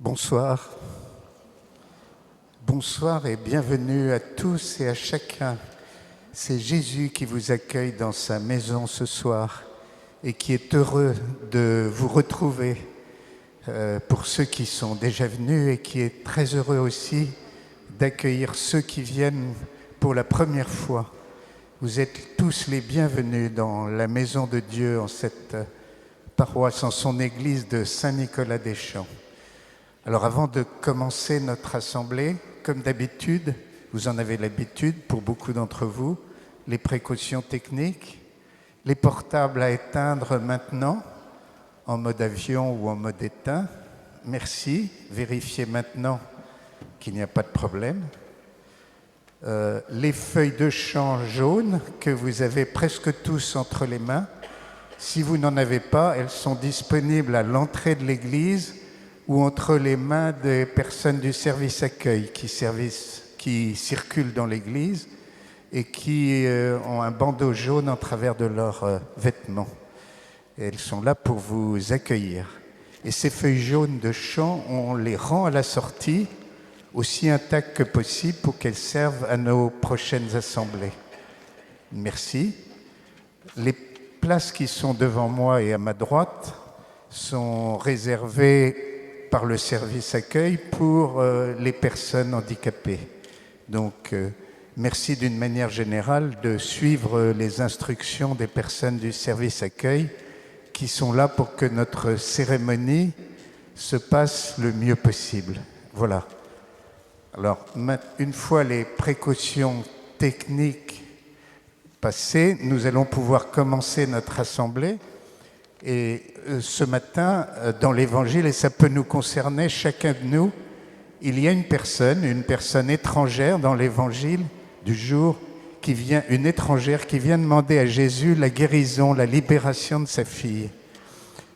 Bonsoir. Bonsoir et bienvenue à tous et à chacun. C'est Jésus qui vous accueille dans sa maison ce soir et qui est heureux de vous retrouver pour ceux qui sont déjà venus et qui est très heureux aussi d'accueillir ceux qui viennent pour la première fois. Vous êtes tous les bienvenus dans la maison de Dieu en cette paroisse, en son église de Saint-Nicolas-des-Champs. Alors avant de commencer notre assemblée, comme d'habitude, vous en avez l'habitude pour beaucoup d'entre vous, les précautions techniques, les portables à éteindre maintenant, en mode avion ou en mode éteint. Merci, vérifiez maintenant qu'il n'y a pas de problème. Les feuilles de chant jaunes que vous avez presque tous entre les mains, si vous n'en avez pas, elles sont disponibles à l'entrée de l'église ou entre les mains des personnes du service accueil qui circulent dans l'église et qui ont un bandeau jaune en travers de leurs vêtements. Et elles sont là pour vous accueillir. Et ces feuilles jaunes de chant, on les rend à la sortie aussi intactes que possible pour qu'elles servent à nos prochaines assemblées. Merci. Les places qui sont devant moi et à ma droite sont réservées par le service accueil pour les personnes handicapées. Donc, merci d'une manière générale de suivre les instructions des personnes du service accueil qui sont là pour que notre cérémonie se passe le mieux possible. Voilà. Alors, une fois les précautions techniques passées, nous allons pouvoir commencer notre assemblée. Et ce matin, dans l'Évangile, et ça peut nous concerner chacun de nous, il y a une personne étrangère dans l'Évangile du jour, une étrangère qui vient demander à Jésus la guérison, la libération de sa fille.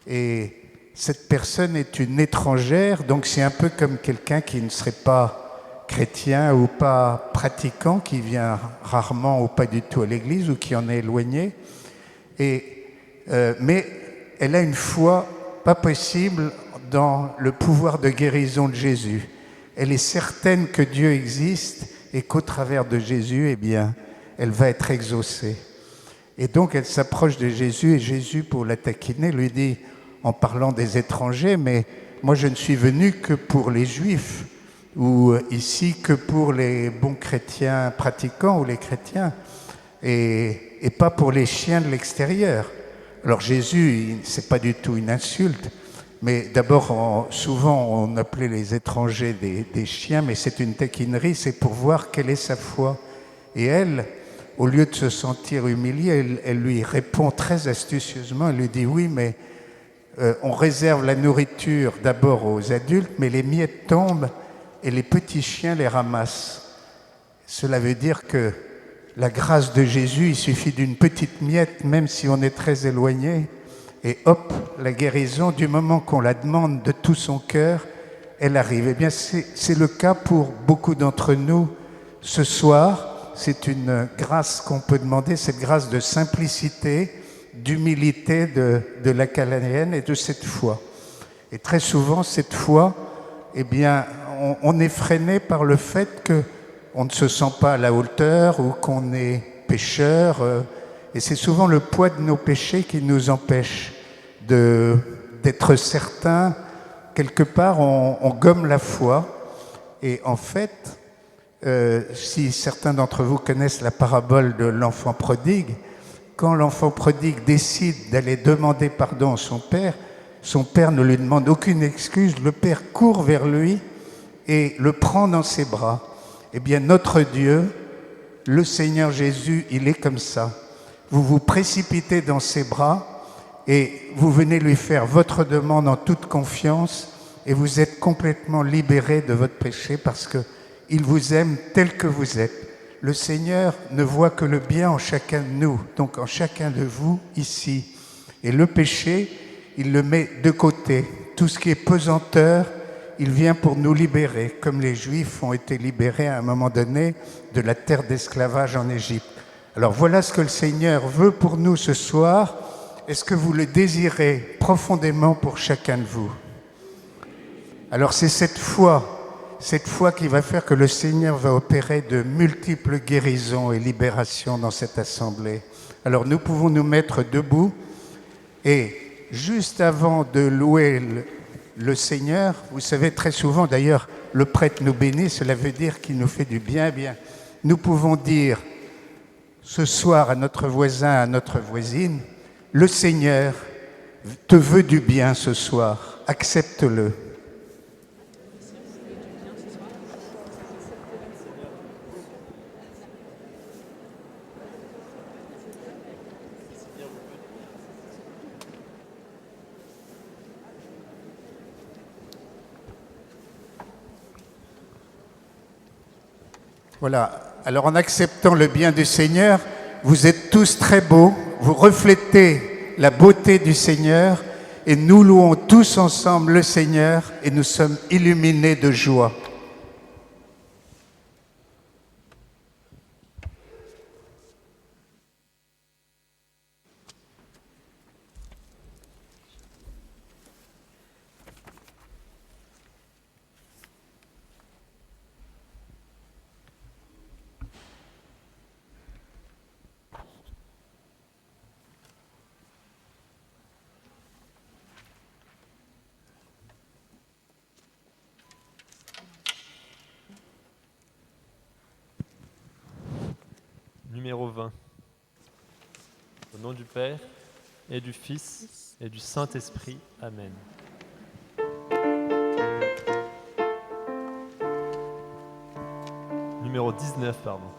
Et cette personne est une étrangère, donc c'est un peu comme quelqu'un qui ne serait pas chrétien ou pas pratiquant, qui vient rarement ou pas du tout à l'église ou qui en est éloigné. Mais elle a une foi pas possible dans le pouvoir de guérison de Jésus. Elle est certaine que Dieu existe et qu'au travers de Jésus, elle va être exaucée. Et donc, elle s'approche de Jésus et Jésus, pour la taquiner, lui dit, en parlant des étrangers, mais moi je ne suis venu que pour les Juifs ou ici que pour les bons chrétiens pratiquants ou les chrétiens et pas pour les chiens de l'extérieur. Alors Jésus, c'est pas du tout une insulte, mais d'abord, souvent on appelait les étrangers des chiens, mais c'est une taquinerie, c'est pour voir quelle est sa foi. Et elle, au lieu de se sentir humiliée, elle lui répond très astucieusement, elle lui dit « Oui, mais on réserve la nourriture d'abord aux adultes, mais les miettes tombent et les petits chiens les ramassent. » Cela veut dire que la grâce de Jésus, il suffit d'une petite miette, même si on est très éloigné, et hop, la guérison, du moment qu'on la demande de tout son cœur, elle arrive. Eh bien, c'est le cas pour beaucoup d'entre nous ce soir. C'est une grâce qu'on peut demander, cette grâce de simplicité, d'humilité de la Canadienne et de cette foi. Et très souvent, cette foi, on est freiné par le fait que on ne se sent pas à la hauteur ou qu'on est pécheur. Et c'est souvent le poids de nos péchés qui nous empêche d'être certains. Quelque part, on gomme la foi. Et en fait, si certains d'entre vous connaissent la parabole de l'enfant prodigue, quand l'enfant prodigue décide d'aller demander pardon à son père ne lui demande aucune excuse. Le père court vers lui et le prend dans ses bras. Eh bien, notre Dieu, le Seigneur Jésus, il est comme ça. Vous vous précipitez dans ses bras et vous venez lui faire votre demande en toute confiance et vous êtes complètement libéré de votre péché parce qu'il vous aime tel que vous êtes. Le Seigneur ne voit que le bien en chacun de nous, donc en chacun de vous ici. Et le péché, il le met de côté. Tout ce qui est pesanteur, il vient pour nous libérer, comme les Juifs ont été libérés à un moment donné de la terre d'esclavage en Égypte. Alors voilà ce que le Seigneur veut pour nous ce soir. Est-ce que vous le désirez profondément pour chacun de vous ? Alors c'est cette foi qui va faire que le Seigneur va opérer de multiples guérisons et libérations dans cette assemblée. Alors nous pouvons nous mettre debout et juste avant de louer le Seigneur, vous savez très souvent d'ailleurs, le prêtre nous bénit, cela veut dire qu'il nous fait du bien. Bien, nous pouvons dire ce soir à notre voisin, à notre voisine, le Seigneur te veut du bien ce soir, accepte-le. Voilà, alors en acceptant le bien du Seigneur, vous êtes tous très beaux, vous reflétez la beauté du Seigneur et nous louons tous ensemble le Seigneur et nous sommes illuminés de joie. Numéro 20. Au nom du Père, et du Fils, et du Saint-Esprit. Amen. Numéro 19, pardon.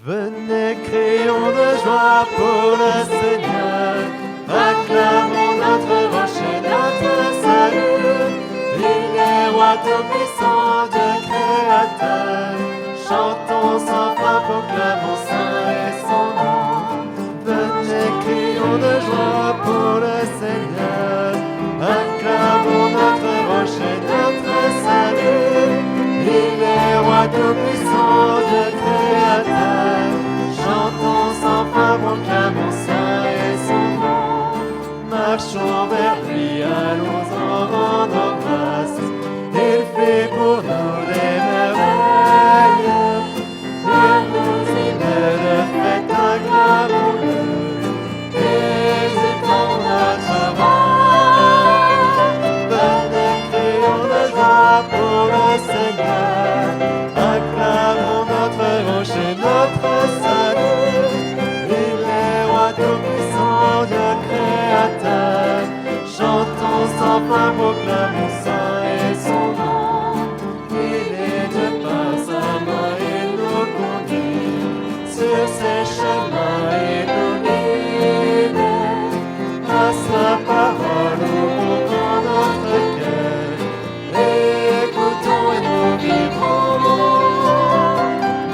Venez, crions de joie pour le Seigneur, acclamons notre rocher, notre salut. Il est roi tout-puissant, Dieu créateur. Chantons sans fin, proclamons saint est son nom. Venez, crions de joie pour le Seigneur, acclamons notre rocher, notre salut. Il est roi tout-puissant, Dieu créateur. Chantons sans fin, proclamons saint est son nom. Marchons vers lui, allons en rendant grâce. Il fait pour nous des merveilles. Le fait acclamons-le, exultons notre roi. Venez, crions de joie pour le Seigneur, acclamons notre rocher, notre salut. Il est roi tout-puissant, Dieu créateur. Chantons sans fin, proclamons saint est son nom. Il est de par sa main, il nous conduit sur ses chemins et nous guide. À sa parole, ouvrons notre cœur, écoutons et nous vivrons.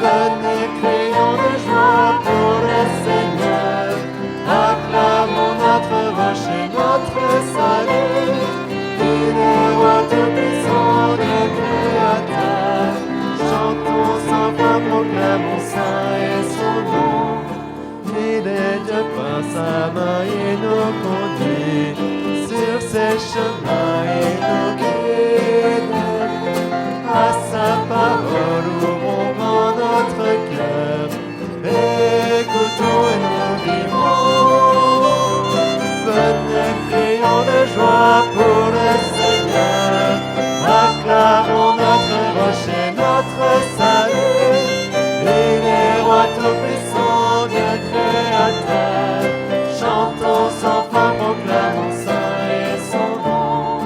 Venez, crions de joie pour le Seigneur, acclamons notre rocher, notre salut. Il est roi tout-puissant, Dieu créateur. Chantons sans fin, proclamons saint est son nom. Il est Dieu par sa main, il nous conduit sur ses chemins et nous guide. À sa parole, ouvrons grand notre cœur, écoutons et nous vivrons. Venez, crions de joie pour le Seigneur, acclamons notre rocher, notre salut. Il est roi tout-puissant, Dieu créateur. Chantons sans fin, proclamons saint est son nom.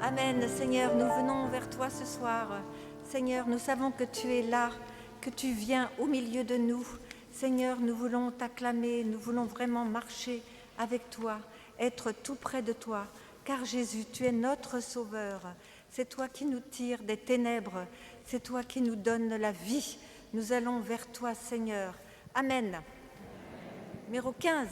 Amen. Seigneur, nous venons vers toi ce soir. Seigneur, nous savons que tu es là, que tu viens au milieu de nous. Seigneur, nous voulons t'acclamer, nous voulons vraiment marcher avec toi, être tout près de toi, car Jésus, tu es notre Sauveur. C'est toi qui nous tires des ténèbres, c'est toi qui nous donnes la vie. Nous allons vers toi, Seigneur. Amen. Numéro 15.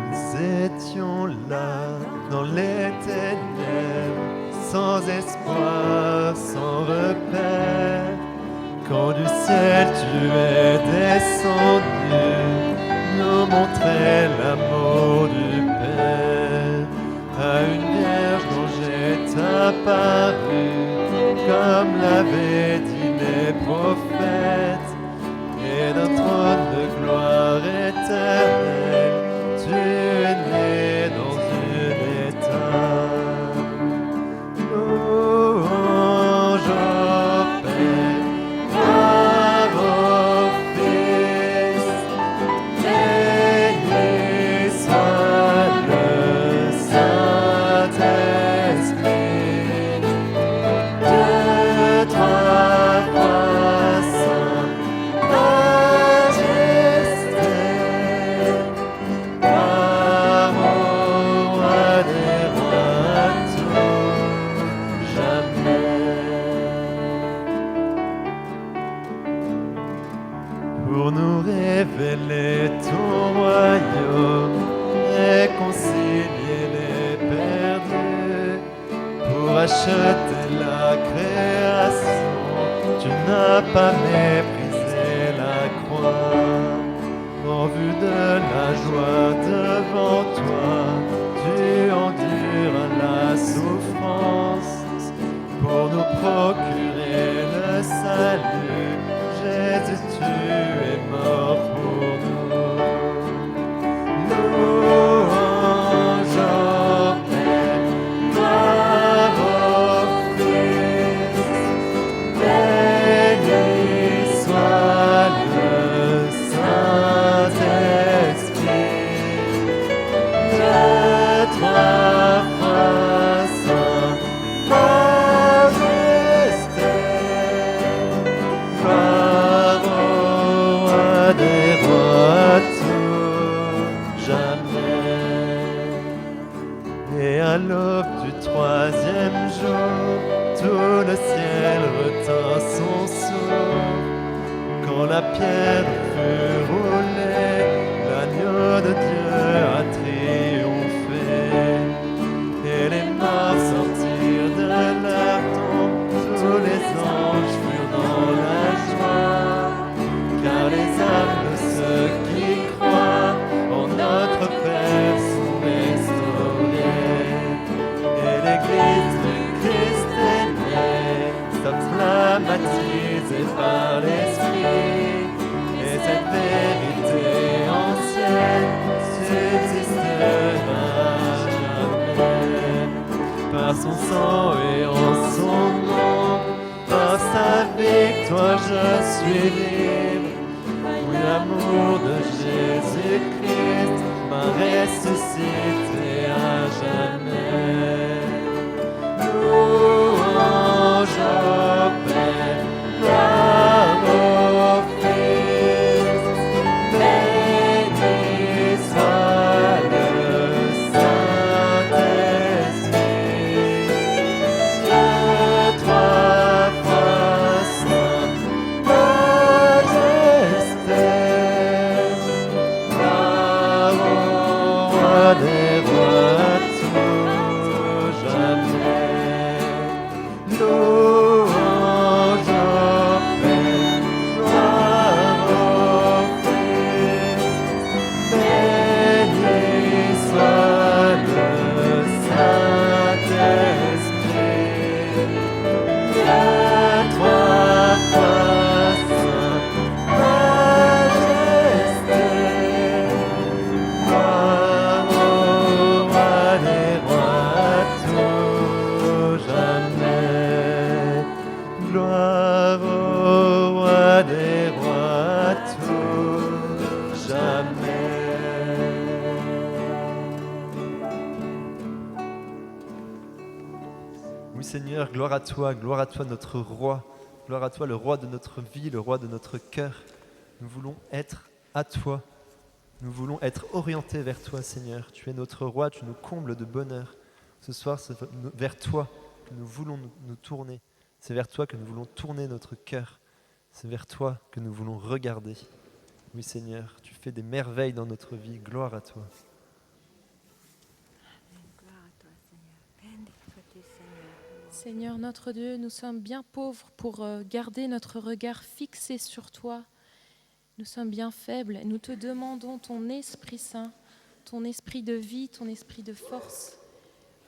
Nous étions là dans les ténèbres, sans espoir, sans repère. Quand du ciel tu es descendu, nous montrer l'amour du Père. À une vierge dont j'ai apparu, comme l'avaient dit les prophètes, et d'un trône de gloire éternelle, tu es né dans une étable. Louange au Père, gloire au Fils, béni soit le Saint-Esprit, Dieu trois fois saint, majesté, gloire au roi des rois, tout jamais. Pour nous révéler ton royaume, réconcilier les perdus, pour acheter la création, tu n'as pas méprisé la croix. En vue de la joie devant toi, tu endures la souffrance pour nous procurer le salut. Jésus, tu es mort pour nous. Louange au Père, gloire au Fils, béni soit le Saint-Esprit, Dieu trois fois saint, majesté, gloire au roi des rois, tout jamais. Et à l'aube du troisième jour, tout le ciel retint son souffle. Quand la pierre fut roulée, l'agneau de Dieu a triomphé. Et les morts sortirent de leur tombe, tous les anges furent dans la joie. Car les âmes de ceux qui croient en notre Père sont restaurées. Et l'Église de Christ est née, s'afflamme baptisée par l'Esprit. Et cette vérité ancienne subsistera jamais. Par son sang et en son nom, par sa victoire je suis libre. Oui, l'amour de Jésus-Christ m'a ressuscité à jamais. Louange au Père, gloire au Fils, béni soit le Saint-Esprit, Dieu trois fois saint, majesté, gloire au roi des rois, tout jamais. Louange au Père, gloire au Fils, béni soit le Saint-Esprit, Dieu trois fois saint, majesté, gloire au roi des rois, tout jamais. Gloire au roi des rois, tout jamais. Oui Seigneur, gloire à toi notre roi, gloire à toi le roi de notre vie, le roi de notre cœur. Nous voulons être à toi, nous voulons être orientés vers toi Seigneur. Tu es notre roi, tu nous combles de bonheur. Ce soir c'est vers toi que nous voulons nous tourner, c'est vers toi que nous voulons tourner notre cœur, c'est vers toi que nous voulons regarder. Oui Seigneur, tu fais des merveilles dans notre vie, gloire à toi. Gloire à toi, Seigneur. Béni sois-tu, Seigneur. Seigneur notre Dieu, nous sommes bien pauvres pour garder notre regard fixé sur toi. Nous sommes bien faibles et nous te demandons ton Esprit Saint, ton esprit de vie, ton esprit de force,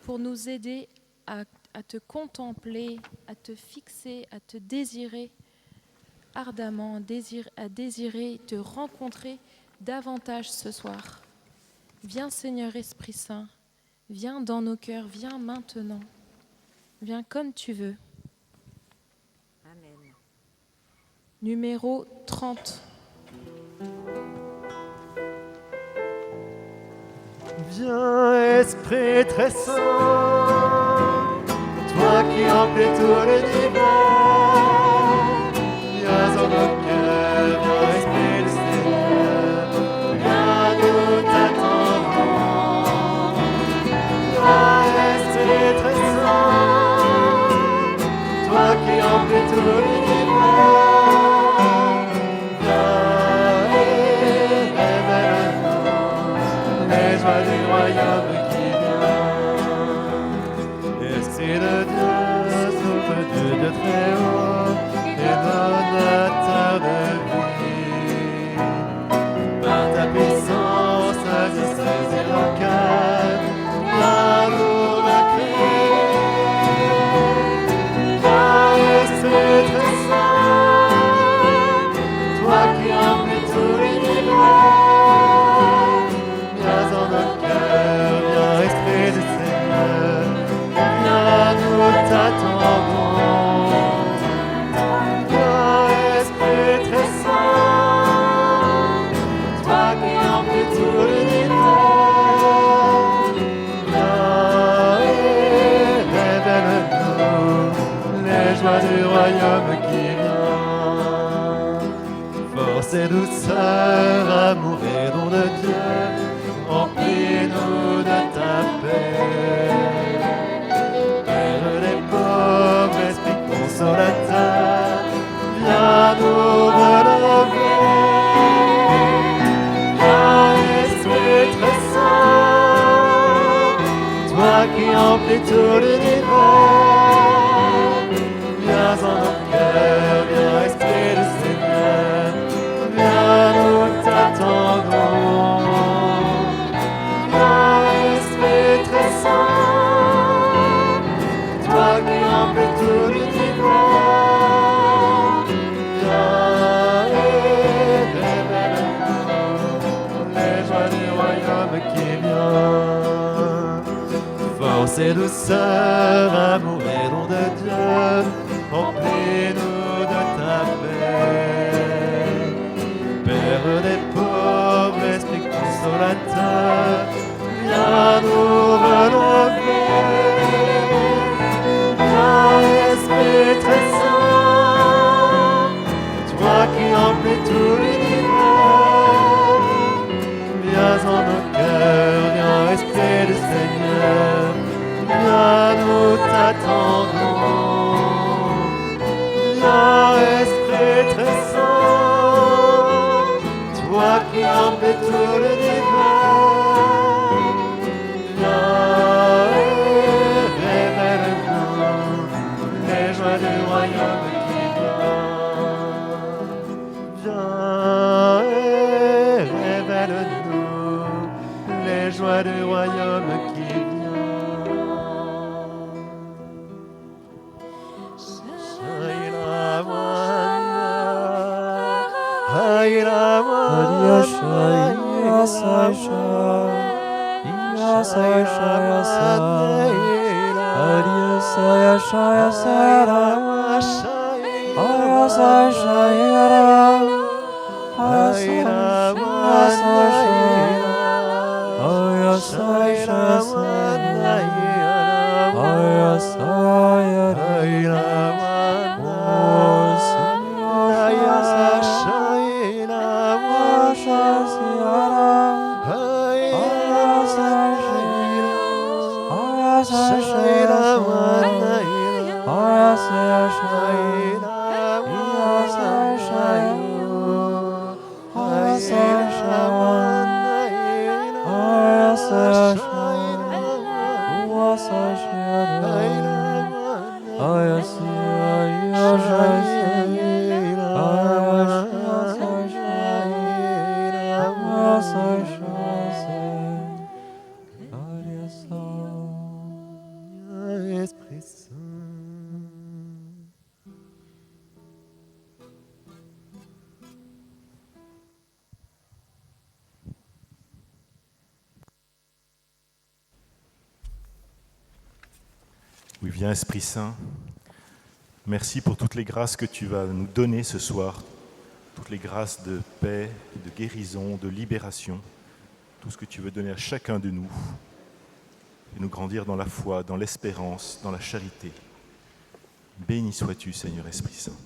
pour nous aider à te contempler, à te fixer, à te désirer ardemment, à désirer te rencontrer davantage ce soir. Viens Seigneur Esprit Saint, viens dans nos cœurs, viens maintenant, viens comme tu veux. Amen. Numéro 30. Viens, Esprit très saint, toi qui remplis tout l'univers, viens en nos cœurs, viens, Esprit du Seigneur, viens nous t'attendons. Viens, Esprit très saint, toi qui remplis tout l'univers, du royaume qui vient. Esprit de Dieu, souffle de Dieu très haut, et donateur de vie. Par ta puissance, agis saisir nos cœurs, viens nous vaincre. Viens, Esprit très saint, toi qui remplis tout l'univers. Du royaume qui vient, force et douceur, amour et don de Dieu, remplis-nous de ta paix. Père des pauvres, esprit consolateur, viens nous relever. Viens, Esprit très saint, toi qui remplis tout l'univers. Viens en nos cœurs, viens Esprit du Seigneur, viens nous t'attendons. Viens Esprit très saint, toi qui remplis tout l'univers. Viens et révèle-nous les joies du royaume qui vient. Force et douceur, amour et don de Dieu, remplis-nous de ta paix. Père des pauvres, Esprit consolateur, viens nous relever. Viens, Esprit très saint, toi qui remplis tout l'univers. Viens en nos cœurs, viens, Esprit du Seigneur, viens nous t'attendons. Esprit très saint, toi qui remplis tout l'univers, viens et révèle-nous les joies du royaume qui vient. Viens et révèle-nous les joies du royaume qui vient. Shai nossa chance. Esprit Saint. Oui, viens Esprit Saint, merci pour toutes les grâces que tu vas nous donner ce soir, toutes les grâces de paix, de guérison, de libération, tout ce que tu veux donner à chacun de nous, et nous grandir dans la foi, dans l'espérance, dans la charité. Béni sois-tu, Seigneur Esprit Saint.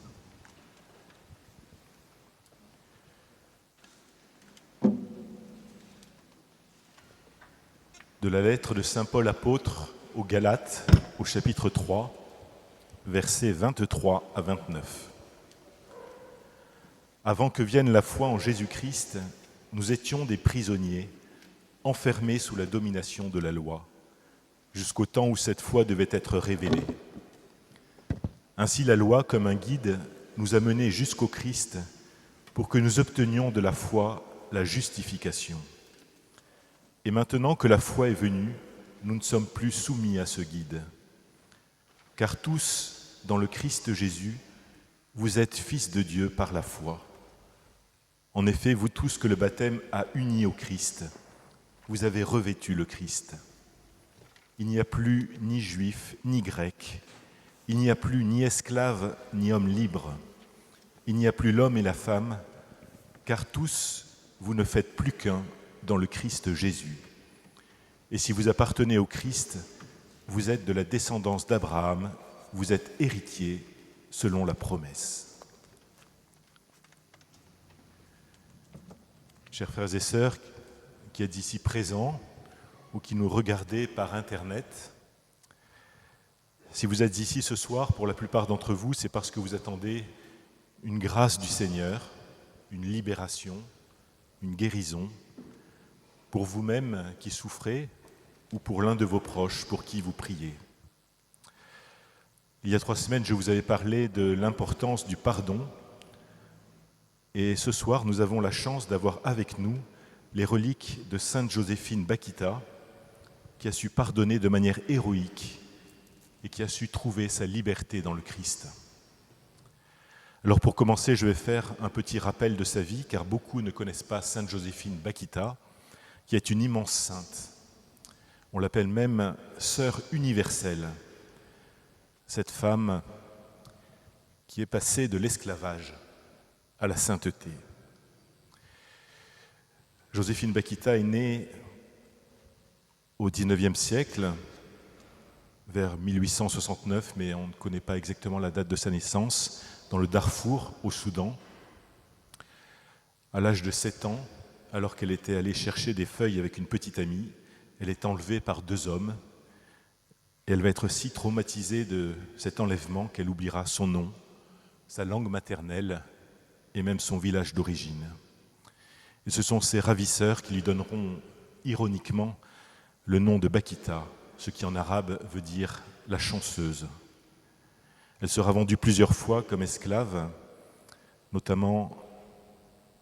De la lettre de saint Paul apôtre aux Galates, au chapitre 3, versets 23 à 29. Avant que vienne la foi en Jésus-Christ, nous étions des prisonniers, enfermés sous la domination de la loi, jusqu'au temps où cette foi devait être révélée. Ainsi la loi, comme un guide, nous a menés jusqu'au Christ pour que nous obtenions de la foi la justification. Et maintenant que la foi est venue, nous ne sommes plus soumis à ce guide. Car tous, dans le Christ Jésus, vous êtes fils de Dieu par la foi. En effet, vous tous que le baptême a unis au Christ, vous avez revêtu le Christ. Il n'y a plus ni juif, ni grec. Il n'y a plus ni esclave, ni homme libre. Il n'y a plus l'homme et la femme, car tous, vous ne faites plus qu'un dans le Christ Jésus. Et si vous appartenez au Christ, vous êtes de la descendance d'Abraham, vous êtes héritiers selon la promesse. Chers frères et sœurs qui êtes ici présents ou qui nous regardez par Internet, si vous êtes ici ce soir, pour la plupart d'entre vous, c'est parce que vous attendez une grâce du Seigneur, une libération, une guérison, pour vous-même qui souffrez ou pour l'un de vos proches pour qui vous priez. Il y a 3 semaines, je vous avais parlé de l'importance du pardon. Et ce soir, nous avons la chance d'avoir avec nous les reliques de Sainte Joséphine Bakhita, qui a su pardonner de manière héroïque et qui a su trouver sa liberté dans le Christ. Alors pour commencer, je vais faire un petit rappel de sa vie, car beaucoup ne connaissent pas Sainte Joséphine Bakhita, qui est une immense sainte. On l'appelle même sœur universelle. Cette femme qui est passée de l'esclavage à la sainteté. Joséphine Bakhita est née au XIXe siècle, vers 1869, mais on ne connaît pas exactement la date de sa naissance, dans le Darfour, au Soudan. À l'âge de 7 ans, alors qu'elle était allée chercher des feuilles avec une petite amie, elle est enlevée par 2 hommes. Et elle va être si traumatisée de cet enlèvement qu'elle oubliera son nom, sa langue maternelle et même son village d'origine. Et ce sont ces ravisseurs qui lui donneront ironiquement le nom de Bakhita, ce qui en arabe veut dire la chanceuse. Elle sera vendue plusieurs fois comme esclave, notamment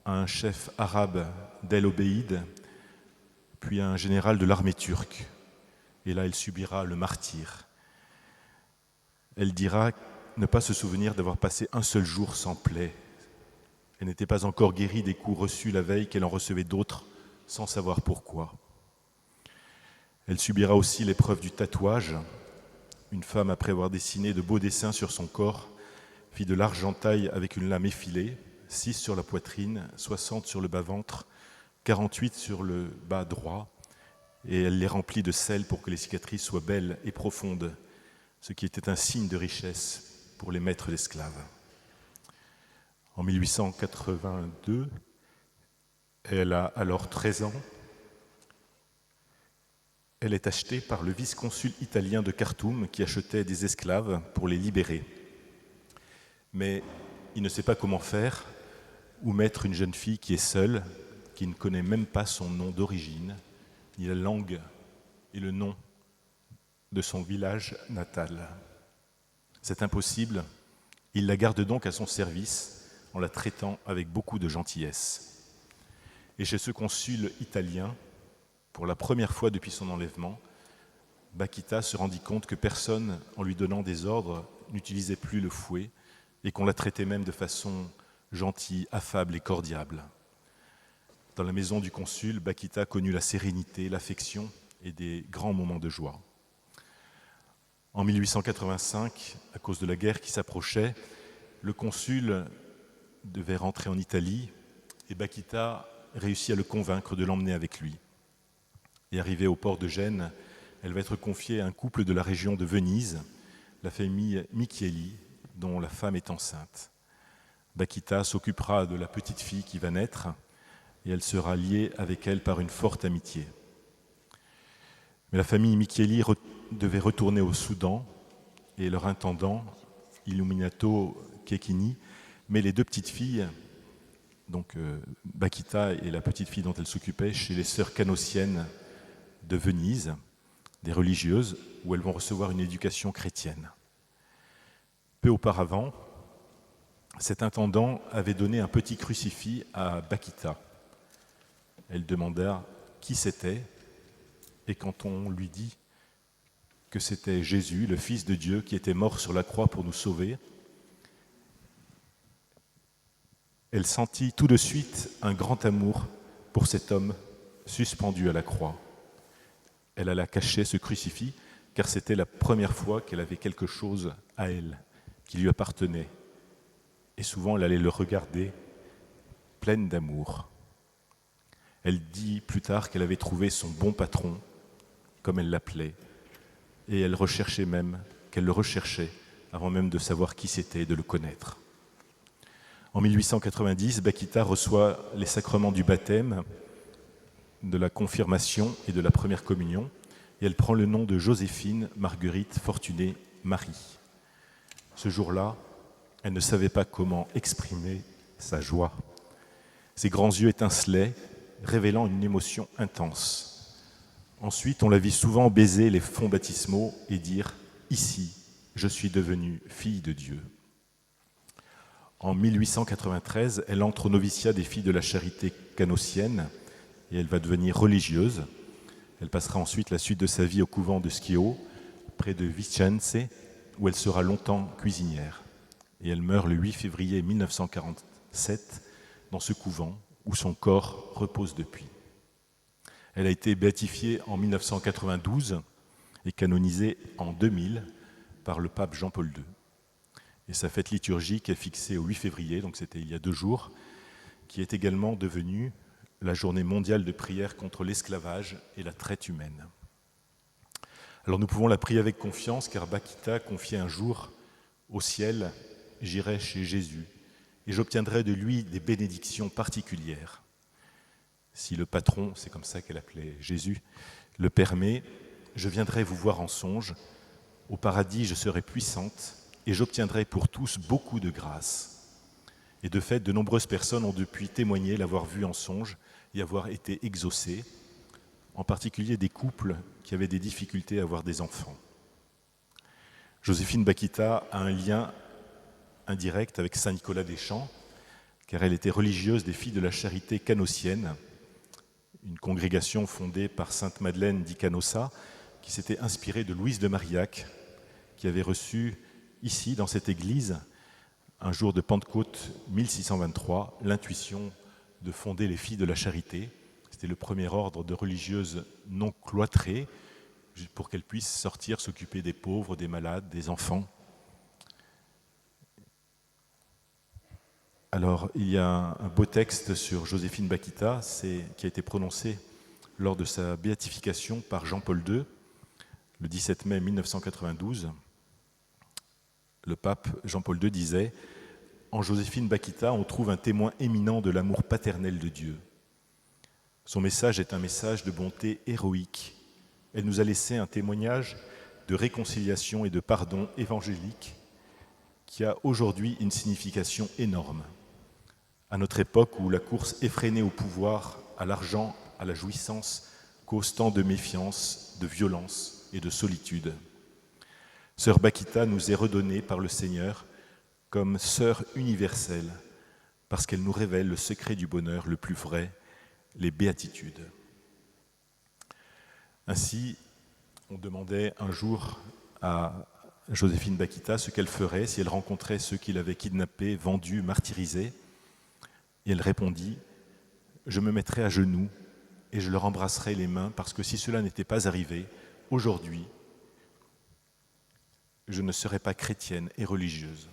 à un chef arabe d'El Obeid, puis à un général de l'armée turque. Et là, elle subira le martyre. Elle dira ne pas se souvenir d'avoir passé un seul jour sans plaie. Elle n'était pas encore guérie des coups reçus la veille, qu'elle en recevait d'autres sans savoir pourquoi. Elle subira aussi l'épreuve du tatouage. Une femme, après avoir dessiné de beaux dessins sur son corps, fit de l'argentail avec une lame effilée, 6 sur la poitrine, 60 sur le bas-ventre, 48 sur le bas droit, et elle les remplit de sel pour que les cicatrices soient belles et profondes, ce qui était un signe de richesse pour les maîtres d'esclaves. En 1882, elle a alors 13 ans. Elle est achetée par le vice-consul italien de Khartoum qui achetait des esclaves pour les libérer. Mais il ne sait pas comment faire, où mettre une jeune fille qui est seule, qui ne connaît même pas son nom d'origine, ni la langue et le nom de son village natal. C'est impossible, il la garde donc à son service en la traitant avec beaucoup de gentillesse. Et chez ce consul italien, pour la première fois depuis son enlèvement, Bakita se rendit compte que personne, en lui donnant des ordres, n'utilisait plus le fouet et qu'on la traitait même de façon gentille, affable et cordiale. Dans la maison du consul, Bakita connut la sérénité, l'affection et des grands moments de joie. En 1885, à cause de la guerre qui s'approchait, le consul devait rentrer en Italie et Bakita réussit à le convaincre de l'emmener avec lui. Et arrivée au port de Gênes, elle va être confiée à un couple de la région de Venise, la famille Michieli, dont la femme est enceinte. Bakita s'occupera de la petite fille qui va naître et elle sera liée avec elle par une forte amitié. Mais la famille Michieli devait retourner au Soudan et leur intendant, Illuminato Kekini, met les deux petites filles, donc Bakita et la petite fille dont elle s'occupait, chez les sœurs canossiennes de Venise, des religieuses, où elles vont recevoir une éducation chrétienne. Peu auparavant, cet intendant avait donné un petit crucifix à Bakita. Elle demanda qui c'était, et quand on lui dit que c'était Jésus, le Fils de Dieu, qui était mort sur la croix pour nous sauver, elle sentit tout de suite un grand amour pour cet homme suspendu à la croix. Elle alla cacher ce crucifix, car c'était la première fois qu'elle avait quelque chose à elle, qui lui appartenait. Et souvent, elle allait le regarder, pleine d'amour. Elle dit plus tard qu'elle avait trouvé son bon patron, comme elle l'appelait, et elle recherchait même, qu'elle le recherchait, avant même de savoir qui c'était et de le connaître. En 1890, Bakita reçoit les sacrements du baptême, de la confirmation et de la première communion, et elle prend le nom de Joséphine Marguerite Fortunée Marie. Ce jour-là, elle ne savait pas comment exprimer sa joie. Ses grands yeux étincelaient, révélant une émotion intense. Ensuite, on la vit souvent baiser les fonts baptismaux et dire « Ici, je suis devenue fille de Dieu ». En 1893, elle entre au noviciat des filles de la charité canossienne et elle va devenir religieuse. Elle passera ensuite la suite de sa vie au couvent de Schio, près de Vicenze, où elle sera longtemps cuisinière. Et elle meurt le 8 février 1947 dans ce couvent où son corps repose depuis. Elle a été béatifiée en 1992 et canonisée en 2000 par le pape Jean-Paul II. Et sa fête liturgique est fixée au 8 février, donc c'était il y a 2 jours, qui est également devenue la journée mondiale de prière contre l'esclavage et la traite humaine. Alors nous pouvons la prier avec confiance, car Bakita confiait un jour au ciel « J'irai chez Jésus et j'obtiendrai de lui des bénédictions particulières. Si le patron, c'est comme ça qu'elle appelait Jésus, le permet, je viendrai vous voir en songe. Au paradis, je serai puissante et j'obtiendrai pour tous beaucoup de grâce. » Et de fait, de nombreuses personnes ont depuis témoigné l'avoir vue en songe et avoir été exaucées, en particulier des couples qui avaient des difficultés à avoir des enfants. Joséphine Bakita a un lien indirect avec Saint Nicolas des Champs, car elle était religieuse des filles de la charité canossienne, une congrégation fondée par sainte Madeleine di Canossa, qui s'était inspirée de Louise de Marillac, qui avait reçu ici, dans cette église, un jour de Pentecôte 1623, l'intuition de fonder les filles de la charité. C'était le premier ordre de religieuses non cloîtrées, pour qu'elles puissent sortir s'occuper des pauvres, des malades, des enfants. Alors, il y a un beau texte sur Joséphine Bakita, qui a été prononcé lors de sa béatification par Jean-Paul II, le 17 mai 1992. Le pape Jean-Paul II disait « En Joséphine Bakita, on trouve un témoin éminent de l'amour paternel de Dieu. Son message est un message de bonté héroïque. Elle nous a laissé un témoignage de réconciliation et de pardon évangélique qui a aujourd'hui une signification énorme. À notre époque où la course effrénée au pouvoir, à l'argent, à la jouissance, cause tant de méfiance, de violence et de solitude. Sœur Bakita nous est redonnée par le Seigneur comme sœur universelle, parce qu'elle nous révèle le secret du bonheur le plus vrai, les béatitudes. Ainsi, on demandait un jour à Joséphine Bakhita ce qu'elle ferait si elle rencontrait ceux qui l'avaient kidnappée, vendue, martyrisée. Et elle répondit « Je me mettrai à genoux et je leur embrasserai les mains parce que si cela n'était pas arrivé, aujourd'hui, je ne serais pas chrétienne et religieuse. »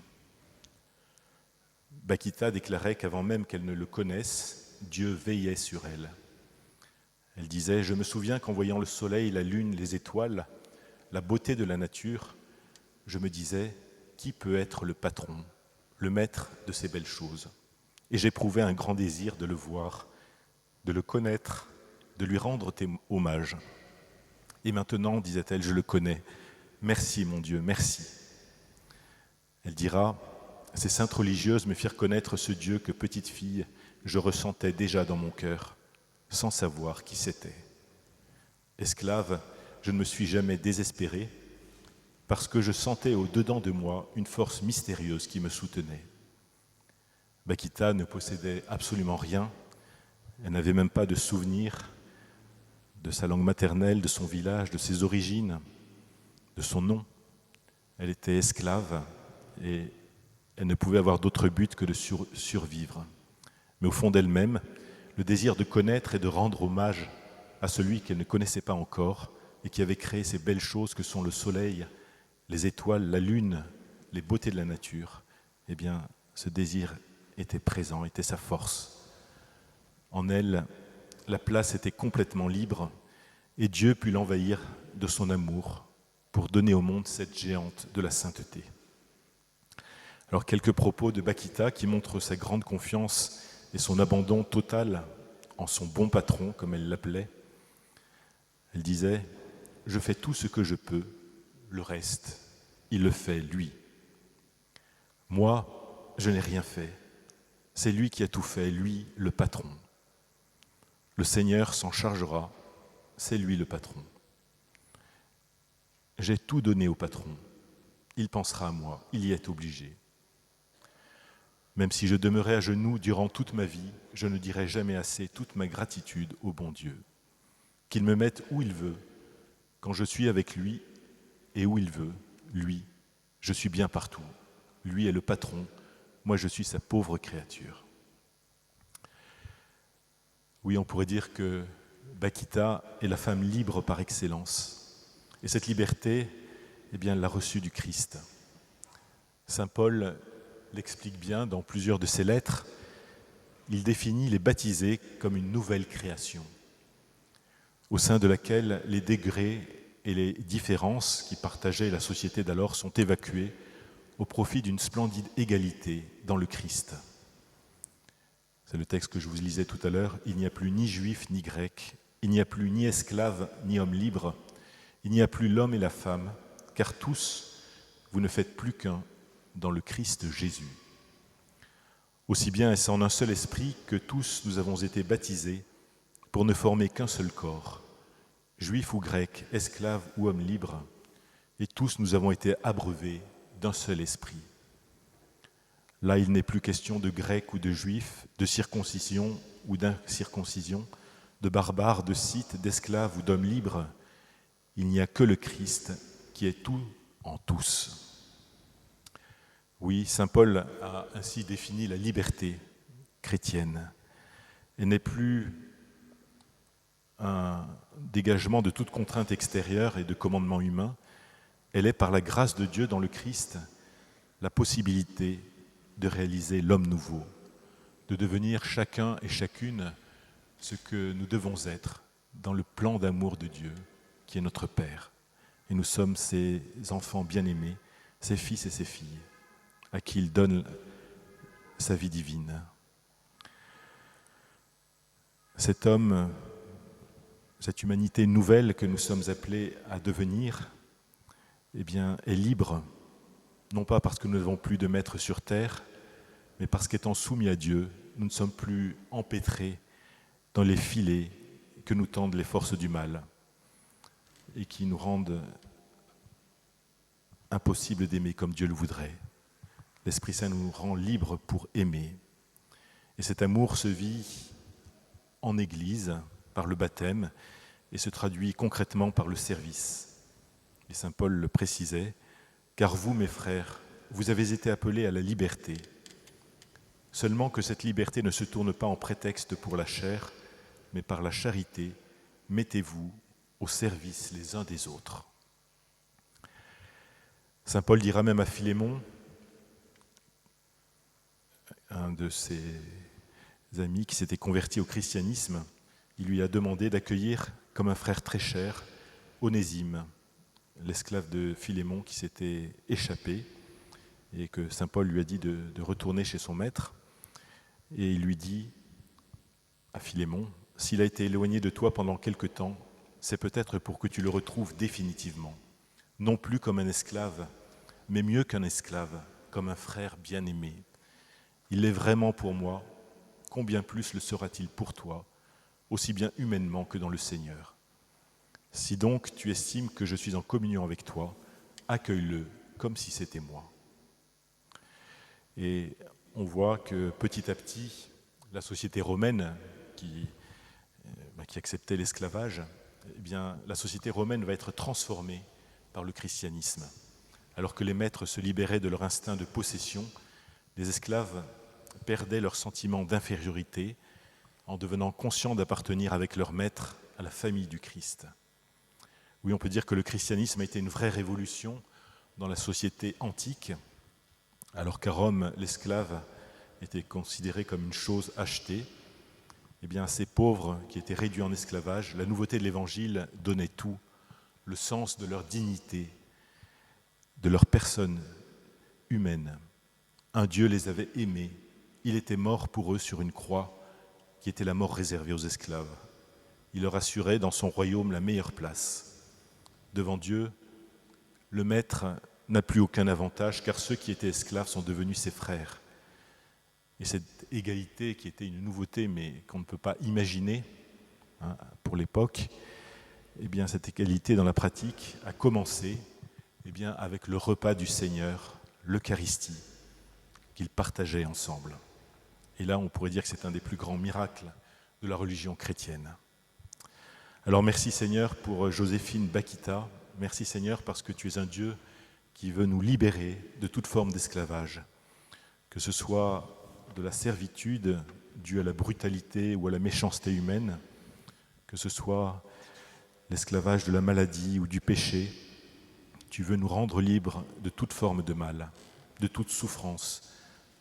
Bakhita déclarait qu'avant même qu'elle ne le connaisse, Dieu veillait sur elle. Elle disait « Je me souviens qu'en voyant le soleil, la lune, les étoiles, la beauté de la nature, je me disais « Qui peut être le patron, le maître de ces belles choses ?» Et j'éprouvais un grand désir de le voir, de le connaître, de lui rendre hommage. Et maintenant, disait-elle, je le connais. Merci, mon Dieu, merci. Elle dira, ces saintes religieuses me firent connaître ce Dieu que, petite fille, je ressentais déjà dans mon cœur, sans savoir qui c'était. Esclave, je ne me suis jamais désespéré, parce que je sentais au-dedans de moi une force mystérieuse qui me soutenait. Bakhita ne possédait absolument rien, elle n'avait même pas de souvenir de sa langue maternelle, de son village, de ses origines, de son nom. Elle était esclave et elle ne pouvait avoir d'autre but que de survivre. Mais au fond d'elle-même, le désir de connaître et de rendre hommage à celui qu'elle ne connaissait pas encore et qui avait créé ces belles choses que sont le soleil, les étoiles, la lune, les beautés de la nature, eh bien, ce désir était présent, était sa force. En elle, la place était complètement libre et Dieu put l'envahir de son amour pour donner au monde cette géante de la sainteté. Alors, quelques propos de Bakhita qui montrent sa grande confiance et son abandon total en son bon patron, comme elle l'appelait. Elle disait « Je fais tout ce que je peux, le reste, il le fait, lui. Moi, je n'ai rien fait. C'est lui qui a tout fait, lui, le patron. Le Seigneur s'en chargera, c'est lui le patron. J'ai tout donné au patron, il pensera à moi, il y est obligé. Même si je demeurais à genoux durant toute ma vie, je ne dirai jamais assez toute ma gratitude au bon Dieu. Qu'il me mette où il veut, quand je suis avec lui, et où il veut, lui, je suis bien partout. Lui est le patron, moi je suis sa pauvre créature. Oui, on pourrait dire que Bakhita est la femme libre par excellence. Et cette liberté, eh bien, elle l'a reçue du Christ. Saint Paul l'explique bien dans plusieurs de ses lettres. Il définit les baptisés comme une nouvelle création, au sein de laquelle les degrés et les différences qui partageaient la société d'alors sont évacués au profit d'une splendide égalité dans le Christ. C'est le texte que je vous lisais tout à l'heure. Il n'y a plus ni juif ni grec, il n'y a plus ni esclave ni homme libre, il n'y a plus l'homme et la femme, car tous, vous ne faites plus qu'un dans le Christ Jésus. Aussi bien est-ce en un seul esprit que tous nous avons été baptisés pour ne former qu'un seul corps, juif ou grec, esclave ou homme libre, et tous nous avons été abreuvés d'un seul esprit. Là, il n'est plus question de grec ou de juif, de circoncision ou d'incirconcision, de barbare, de scythe, d'esclave ou d'homme libre. Il n'y a que le Christ qui est tout en tous. Oui, saint Paul a ainsi défini la liberté chrétienne. Elle n'est plus un dégagement de toute contrainte extérieure et de commandement humain. Elle est, par la grâce de Dieu dans le Christ, la possibilité de réaliser l'homme nouveau, de devenir chacun et chacune ce que nous devons être dans le plan d'amour de Dieu, qui est notre Père. Et nous sommes ses enfants bien-aimés, ses fils et ses filles, à qui il donne sa vie divine. Cet homme, cette humanité nouvelle que nous sommes appelés à devenir, eh bien, est libre, non pas parce que nous n'avons plus de maître sur terre, mais parce qu'étant soumis à Dieu, nous ne sommes plus empêtrés dans les filets que nous tendent les forces du mal et qui nous rendent impossible d'aimer comme Dieu le voudrait. L'Esprit Saint nous rend libres pour aimer. Et cet amour se vit en Église, par le baptême, et se traduit concrètement par le service. Et saint Paul le précisait, « Car vous, mes frères, vous avez été appelés à la liberté. Seulement que cette liberté ne se tourne pas en prétexte pour la chair, mais par la charité, mettez-vous au service les uns des autres. » Saint Paul dira même à Philémon, un de ses amis qui s'était converti au christianisme, il lui a demandé d'accueillir comme un frère très cher Onésime, l'esclave de Philémon qui s'était échappé et que saint Paul lui a dit de retourner chez son maître. Et il lui dit à Philémon, « S'il a été éloigné de toi pendant quelque temps, c'est peut-être pour que tu le retrouves définitivement, non plus comme un esclave, mais mieux qu'un esclave, comme un frère bien-aimé. Il l'est vraiment pour moi, combien plus le sera-t-il pour toi, aussi bien humainement que dans le Seigneur. Si donc tu estimes que je suis en communion avec toi, accueille-le comme si c'était moi. » Et on voit que petit à petit, la société romaine qui acceptait l'esclavage, eh bien, la société romaine va être transformée par le christianisme. Alors que les maîtres se libéraient de leur instinct de possession, les esclaves perdaient leur sentiment d'infériorité en devenant conscients d'appartenir avec leur maître à la famille du Christ. Oui, on peut dire que le christianisme a été une vraie révolution dans la société antique, alors qu'à Rome, l'esclave était considéré comme une chose achetée. Eh bien, à ces pauvres qui étaient réduits en esclavage, la nouveauté de l'Évangile donnait tout, le sens de leur dignité, de leur personne humaine. Un Dieu les avait aimés, il était mort pour eux sur une croix qui était la mort réservée aux esclaves. Il leur assurait dans son royaume la meilleure place. Devant Dieu, le maître n'a plus aucun avantage car ceux qui étaient esclaves sont devenus ses frères. Et cette égalité qui était une nouveauté mais qu'on ne peut pas imaginer pour l'époque, eh bien cette égalité dans la pratique a commencé avec le repas du Seigneur, l'Eucharistie, qu'ils partageaient ensemble. Et là, on pourrait dire que c'est un des plus grands miracles de la religion chrétienne. Alors merci Seigneur pour Joséphine Bakita, merci Seigneur parce que tu es un Dieu qui veut nous libérer de toute forme d'esclavage, que ce soit de la servitude due à la brutalité ou à la méchanceté humaine, que ce soit l'esclavage de la maladie ou du péché. Tu veux nous rendre libres de toute forme de mal, de toute souffrance,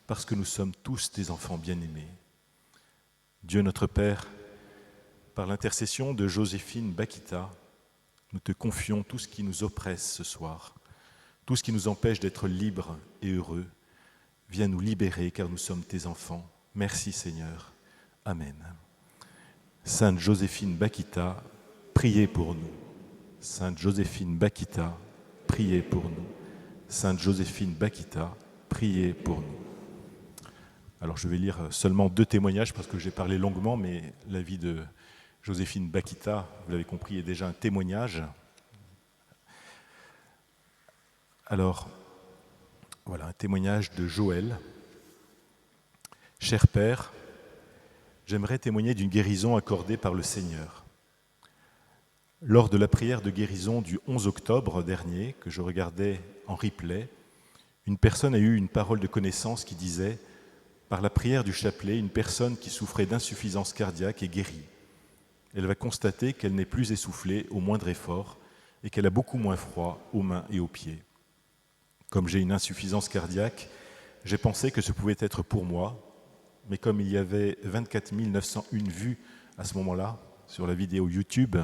parce que nous sommes tous tes enfants bien-aimés. Dieu notre Père, par l'intercession de Joséphine Bakita, nous te confions tout ce qui nous oppresse ce soir, tout ce qui nous empêche d'être libres et heureux. Viens nous libérer car nous sommes tes enfants. Merci Seigneur. Amen. Sainte Joséphine Bakita, priez pour nous. Sainte Joséphine Bakita, priez pour nous. Sainte Joséphine Bakita, priez pour nous. Alors je vais lire seulement 2 témoignages parce que j'ai parlé longuement, mais la vie de Joséphine Bakita, vous l'avez compris, est déjà un témoignage. Alors, voilà un témoignage de Joël. « Cher Père, j'aimerais témoigner d'une guérison accordée par le Seigneur. Lors de la prière de guérison du 11 octobre dernier, que je regardais en replay, une personne a eu une parole de connaissance qui disait « Par la prière du chapelet, une personne qui souffrait d'insuffisance cardiaque est guérie. Elle va constater qu'elle n'est plus essoufflée au moindre effort et qu'elle a beaucoup moins froid aux mains et aux pieds. Comme j'ai une insuffisance cardiaque, j'ai pensé que ce pouvait être pour moi, mais comme il y avait 24 901 vues à ce moment-là sur la vidéo YouTube,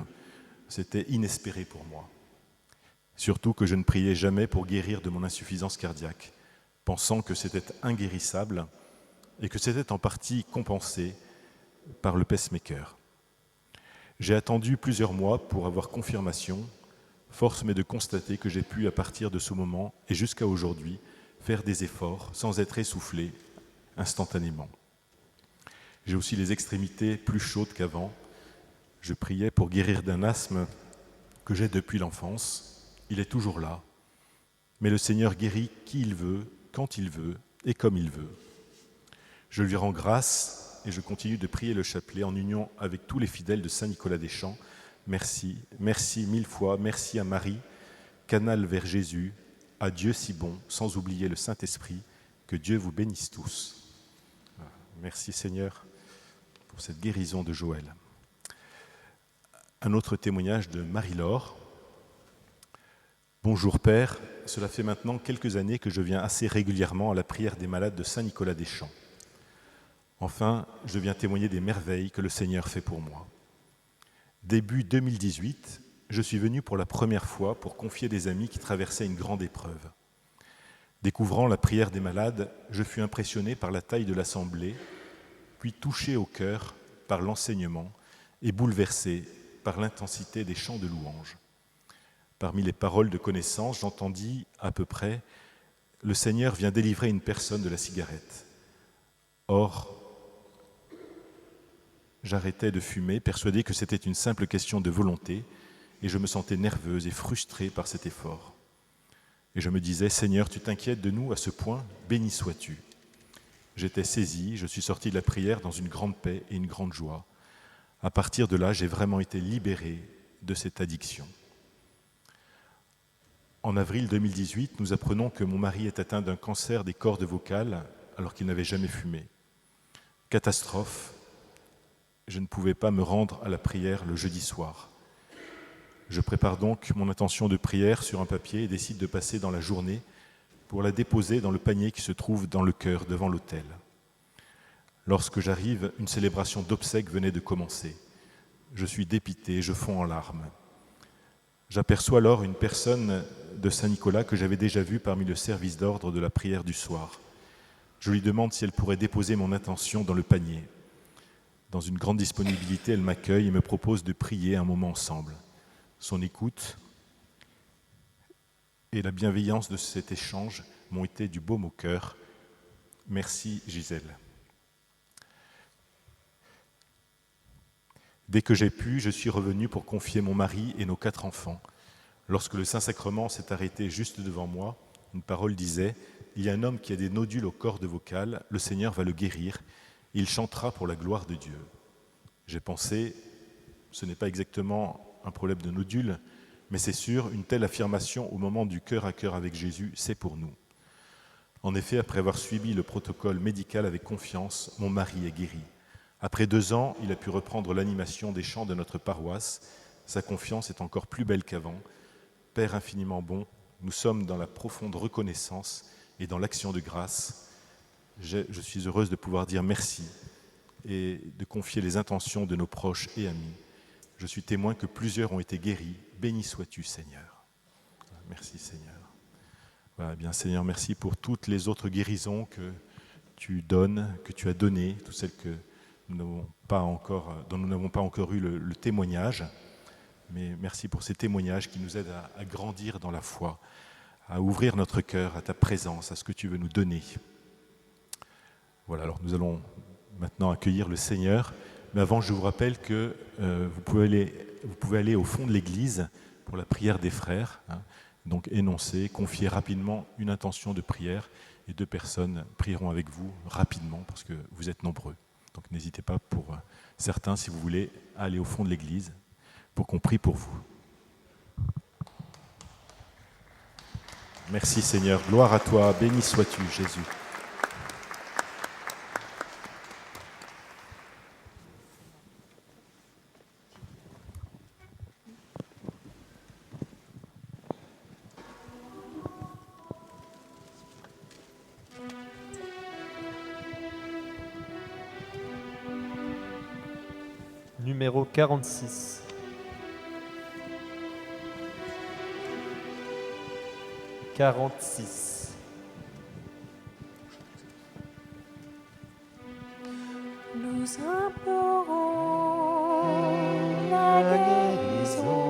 c'était inespéré pour moi. Surtout que je ne priais jamais pour guérir de mon insuffisance cardiaque, pensant que c'était inguérissable et que c'était en partie compensé par le pacemaker. J'ai attendu plusieurs mois pour avoir confirmation. Force m'est de constater que j'ai pu, à partir de ce moment et jusqu'à aujourd'hui, faire des efforts sans être essoufflé instantanément. J'ai aussi les extrémités plus chaudes qu'avant. Je priais pour guérir d'un asthme que j'ai depuis l'enfance. Il est toujours là. Mais le Seigneur guérit qui il veut, quand il veut et comme il veut. Je lui rends grâce et je continue de prier le chapelet en union avec tous les fidèles de Saint-Nicolas-des-Champs. Merci, merci mille fois, merci à Marie, canal vers Jésus, à Dieu si bon, sans oublier le Saint-Esprit. Que Dieu vous bénisse tous. Merci Seigneur pour cette guérison de Joël. Un autre témoignage de Marie-Laure. Bonjour Père, cela fait maintenant quelques années que je viens assez régulièrement à la prière des malades de Saint-Nicolas-des-Champs. Enfin, je viens témoigner des merveilles que le Seigneur fait pour moi. Début 2018, je suis venu pour la première fois pour confier des amis qui traversaient une grande épreuve. Découvrant la prière des malades, je fus impressionné par la taille de l'assemblée, puis touché au cœur par l'enseignement et bouleversé par l'intensité des chants de louange. Parmi les paroles de connaissance, j'entendis à peu près « Le Seigneur vient délivrer une personne de la cigarette ». Or, j'arrêtais de fumer, persuadé que c'était une simple question de volonté, et je me sentais nerveuse et frustrée par cet effort. Et je me disais, Seigneur, tu t'inquiètes de nous à ce point, béni sois-tu. J'étais saisi, je suis sorti de la prière dans une grande paix et une grande joie. À partir de là, j'ai vraiment été libéré de cette addiction. En avril 2018, nous apprenons que mon mari est atteint d'un cancer des cordes vocales alors qu'il n'avait jamais fumé. Catastrophe, je ne pouvais pas me rendre à la prière le jeudi soir. Je prépare donc mon intention de prière sur un papier et décide de passer dans la journée pour la déposer dans le panier qui se trouve dans le chœur devant l'autel. Lorsque j'arrive, une célébration d'obsèques venait de commencer. Je suis dépité, je fonds en larmes. J'aperçois alors une personne de Saint-Nicolas que j'avais déjà vue parmi le service d'ordre de la prière du soir. Je lui demande si elle pourrait déposer mon intention dans le panier. Dans une grande disponibilité, elle m'accueille et me propose de prier un moment ensemble. Son écoute et la bienveillance de cet échange m'ont été du baume au cœur. Merci Gisèle. Dès que j'ai pu, je suis revenu pour confier mon mari et nos 4 enfants. Lorsque le Saint-Sacrement s'est arrêté juste devant moi, une parole disait « Il y a un homme qui a des nodules aux cordes vocales, le Seigneur va le guérir, il chantera pour la gloire de Dieu. » J'ai pensé, ce n'est pas exactement un problème de nodules, mais c'est sûr, une telle affirmation au moment du cœur à cœur avec Jésus, c'est pour nous. En effet, après avoir suivi le protocole médical avec confiance, mon mari est guéri. Après 2 ans, il a pu reprendre l'animation des chants de notre paroisse. Sa confiance est encore plus belle qu'avant. Père infiniment bon, nous sommes dans la profonde reconnaissance et dans l'action de grâce. Je suis heureuse de pouvoir dire merci et de confier les intentions de nos proches et amis. Je suis témoin que plusieurs ont été guéris. Béni sois-tu, Seigneur. Merci, Seigneur. Voilà, bien, Seigneur, merci pour toutes les autres guérisons que tu donnes, que tu as données, toutes celles que dont nous n'avons pas encore eu le témoignage. Mais merci pour ces témoignages qui nous aident à grandir dans la foi, à ouvrir notre cœur à ta présence, à ce que tu veux nous donner. Voilà, alors nous allons maintenant accueillir le Seigneur. Mais avant, je vous rappelle que vous pouvez aller au fond de l'église pour la prière des frères, donc énoncer, confier rapidement une intention de prière, et 2 personnes prieront avec vous rapidement parce que vous êtes nombreux. Donc n'hésitez pas pour certains, si vous voulez, à aller au fond de l'église pour qu'on prie pour vous. Merci Seigneur, gloire à toi, béni sois-tu Jésus. Numéro 46. Nous implorons la guérison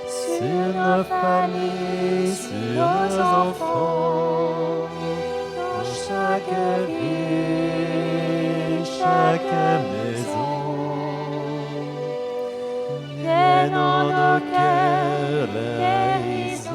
sur nos familles, sur nos enfants, dans chaque vie, chaque maison. Vienne en nos cœurs la guérison.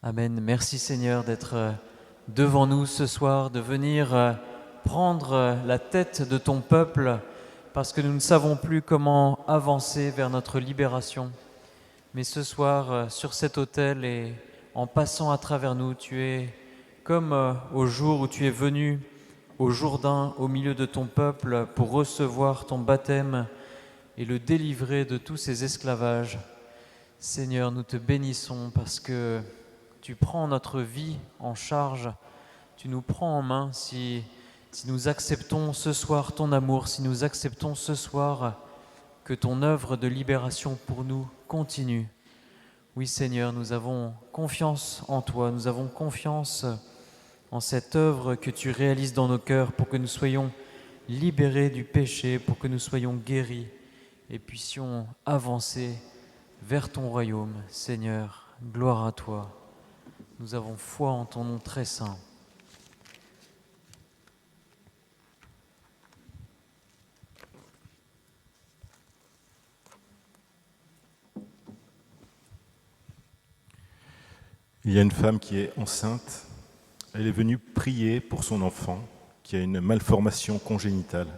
Amen. Merci Seigneur d'être devant nous ce soir, de venir prendre la tête de ton peuple parce que nous ne savons plus comment avancer vers notre libération. Mais ce soir, sur cet autel et en passant à travers nous, tu es comme au jour où tu es venu au Jourdain au milieu de ton peuple pour recevoir ton baptême et le délivrer de tous ces esclavages. Seigneur, nous te bénissons parce que tu prends notre vie en charge, tu nous prends en main si nous acceptons ce soir ton amour, si nous acceptons ce soir que ton œuvre de libération pour nous continue. Oui Seigneur, nous avons confiance en toi, nous avons confiance en cette œuvre que tu réalises dans nos cœurs pour que nous soyons libérés du péché, pour que nous soyons guéris et puissions avancer vers ton royaume. Seigneur, gloire à toi. Nous avons foi en ton nom très saint. Il y a une femme qui est enceinte. Elle est venue prier pour son enfant qui a une malformation congénitale.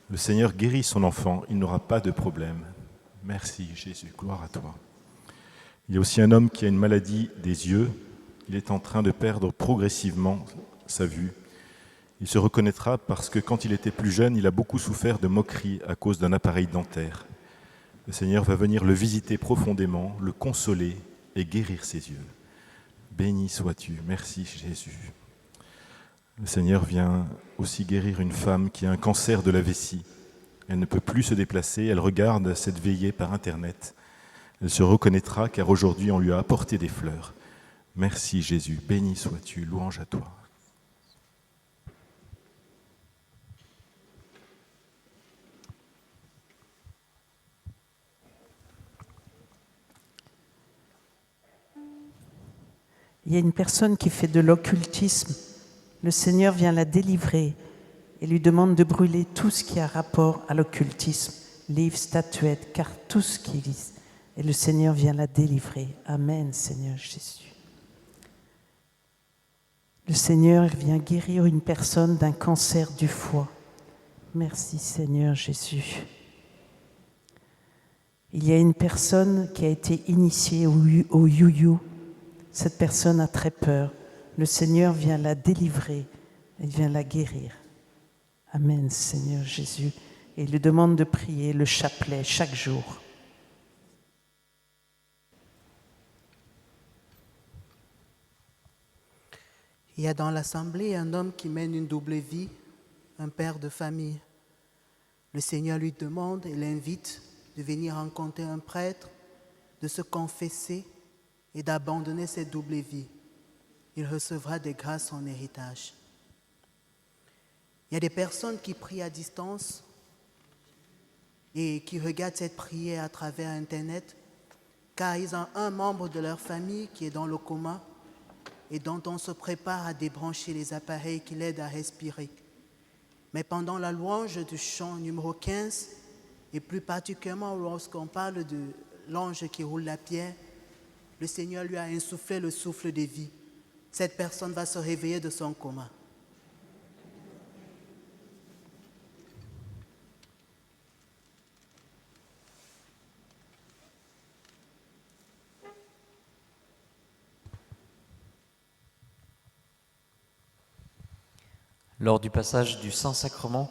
Le Seigneur guérit son enfant, il n'aura pas de problème. Merci Jésus, gloire à toi. Il y a aussi un homme qui a une maladie des yeux. Il est en train de perdre progressivement sa vue. Il se reconnaîtra parce que quand il était plus jeune, il a beaucoup souffert de moqueries à cause d'un appareil dentaire. Le Seigneur va venir le visiter profondément, le consoler et guérir ses yeux. Béni sois-tu, merci Jésus. Le Seigneur vient aussi guérir une femme qui a un cancer de la vessie. Elle ne peut plus se déplacer, elle regarde cette veillée par Internet. Elle se reconnaîtra car aujourd'hui on lui a apporté des fleurs. Merci Jésus, béni sois-tu, louange à toi. il y a une personne qui fait de l'occultisme. Le Seigneur vient la délivrer et lui demande de brûler tout ce qui a rapport à l'occultisme, livres, statuettes, cartes, tout ce qui existe. Et le Seigneur vient la délivrer. Amen, Seigneur Jésus. Le Seigneur vient guérir une personne d'un cancer du foie. Merci, Seigneur Jésus. Il y a une personne qui a été initiée au you-you. Cette personne a très peur. Le Seigneur vient la délivrer. Il vient la guérir. Amen, Seigneur Jésus. Et il lui demande de prier le chapelet chaque jour. Il y a dans l'assemblée un homme qui mène une double vie, un père de famille. Le Seigneur lui demande et l'invite de venir rencontrer un prêtre, de se confesser et d'abandonner cette double vie. Il recevra des grâces en héritage. Il y a des personnes qui prient à distance et qui regardent cette prière à travers Internet car ils ont un membre de leur famille qui est dans le coma et dont on se prépare à débrancher les appareils qui l'aident à respirer. Mais pendant la louange du chant numéro 15, et plus particulièrement lorsqu'on parle de l'ange qui roule la pierre, le Seigneur lui a insufflé le souffle de vie. Cette personne va se réveiller de son coma. Lors du passage du Saint-Sacrement,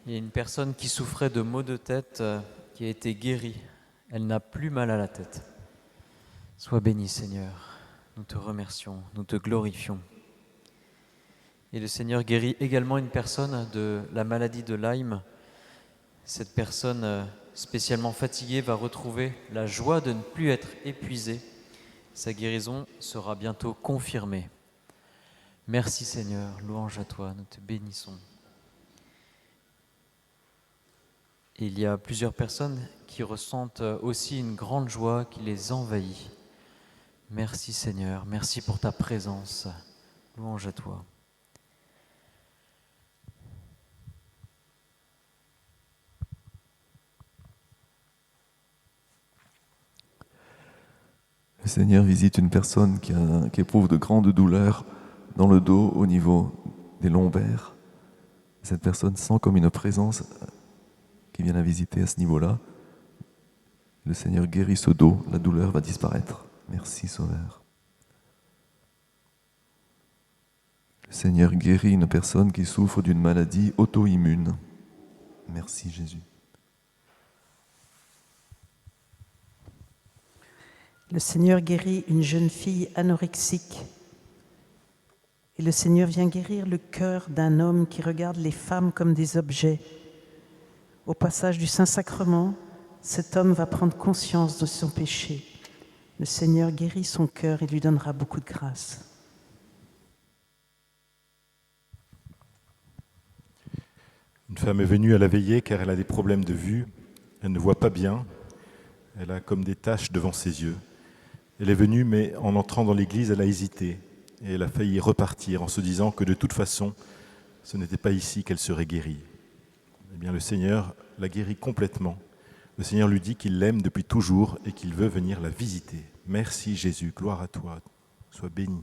il y a une personne qui souffrait de maux de tête qui a été guérie. Elle n'a plus mal à la tête. Sois béni, Seigneur. Nous te remercions, nous te glorifions. Et le Seigneur guérit également une personne de la maladie de Lyme. Cette personne spécialement fatiguée va retrouver la joie de ne plus être épuisée. Sa guérison sera bientôt confirmée. Merci Seigneur, louange à toi, nous te bénissons. Et il y a plusieurs personnes qui ressentent aussi une grande joie qui les envahit. Merci Seigneur, merci pour ta présence, louange à toi. Le Seigneur visite une personne qui éprouve de grandes douleurs dans le dos, au niveau des lombaires. Cette personne sent comme une présence qui vient la visiter à ce niveau-là. Le Seigneur guérit ce dos, la douleur va disparaître. Merci Sauveur. Le Seigneur guérit une personne qui souffre d'une maladie auto-immune. Merci Jésus. Le Seigneur guérit une jeune fille anorexique. Et le Seigneur vient guérir le cœur d'un homme qui regarde les femmes comme des objets. Au passage du Saint-Sacrement, cet homme va prendre conscience de son péché. Le Seigneur guérit son cœur et lui donnera beaucoup de grâce. Une femme est venue à la veillée car elle a des problèmes de vue. Elle ne voit pas bien. Elle a comme des taches devant ses yeux. Elle est venue, mais en entrant dans l'église, elle a hésité. Et elle a failli repartir en se disant que de toute façon, ce n'était pas ici qu'elle serait guérie. Eh bien, le Seigneur la guérit complètement. Le Seigneur lui dit qu'il l'aime depuis toujours et qu'il veut venir la visiter. Merci Jésus, gloire à toi, sois béni.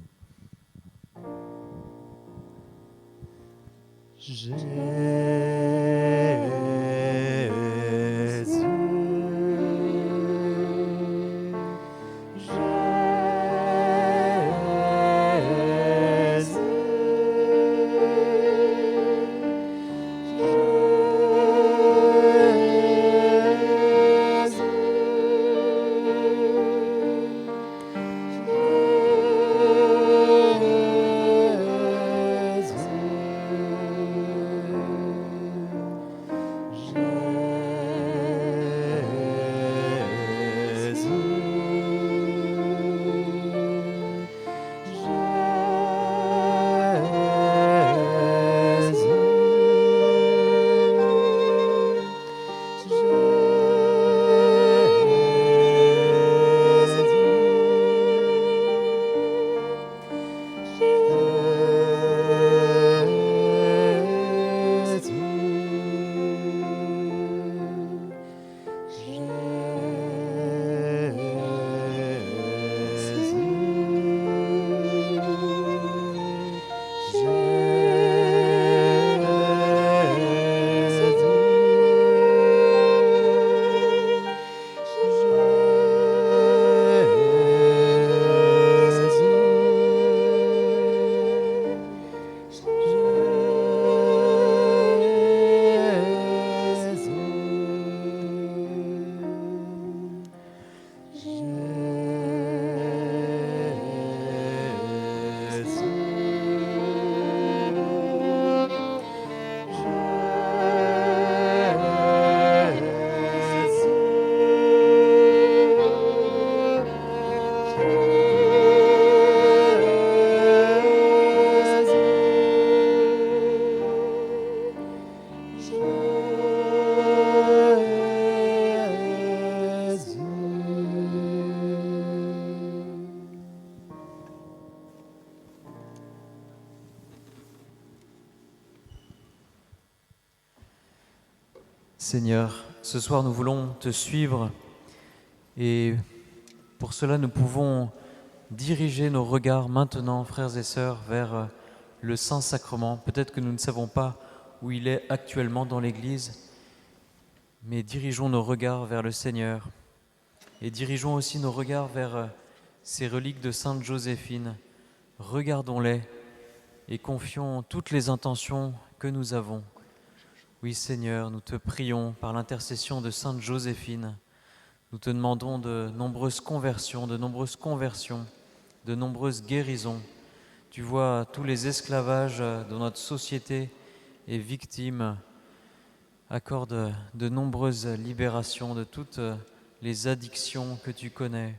Seigneur, ce soir nous voulons te suivre et pour cela nous pouvons diriger nos regards maintenant, frères et sœurs, vers le Saint-Sacrement. Peut-être que nous ne savons pas où il est actuellement dans l'Église, mais dirigeons nos regards vers le Seigneur et dirigeons aussi nos regards vers ces reliques de Sainte Joséphine. Regardons-les et confions toutes les intentions que nous avons. Oui Seigneur, nous te prions par l'intercession de Sainte Joséphine. Nous te demandons de nombreuses conversions, de nombreuses guérisons. Tu vois tous les esclavages dont notre société est victime. Accorde de nombreuses libérations de toutes les addictions que tu connais,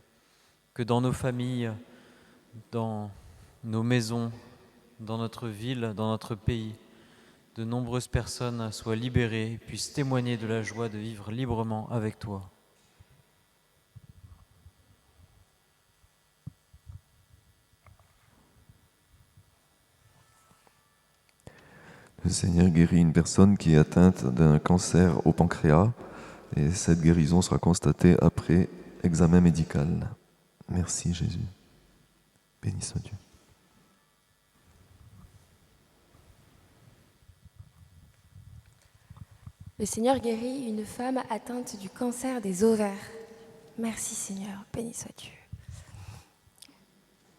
que dans nos familles, dans nos maisons, dans notre ville, dans notre pays, de nombreuses personnes soient libérées et puissent témoigner de la joie de vivre librement avec toi. Le Seigneur guérit une personne qui est atteinte d'un cancer au pancréas et cette guérison sera constatée après examen médical. Merci Jésus. Béni soit Dieu. Le Seigneur guérit une femme atteinte du cancer des ovaires. Merci Seigneur, béni soit Dieu.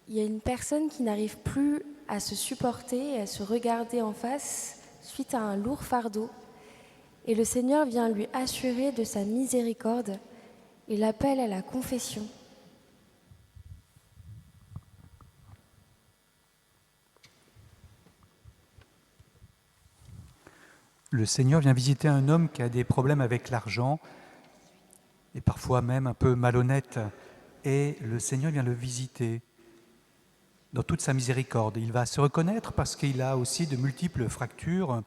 Il y a une personne qui n'arrive plus à se supporter, à se regarder en face suite à un lourd fardeau. Et le Seigneur vient lui assurer de sa miséricorde et l'appelle à la confession. Le Seigneur vient visiter un homme qui a des problèmes avec l'argent et parfois même un peu malhonnête. Et le Seigneur vient le visiter dans toute sa miséricorde. Il va se reconnaître parce qu'il a aussi de multiples fractures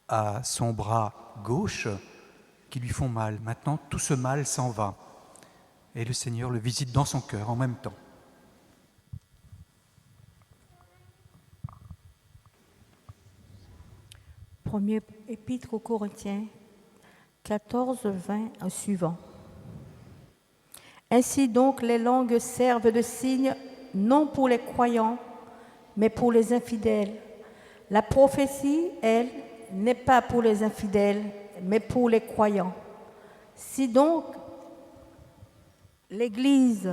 à son bras gauche qui lui font mal. Maintenant, tout ce mal s'en va. Et le Seigneur le visite dans son cœur en même temps. Premier épître aux Corinthiens, 14, 20 suivant. Ainsi donc, les langues servent de signe non pour les croyants, mais pour les infidèles. La prophétie, elle, n'est pas pour les infidèles, mais pour les croyants. Si donc l'Église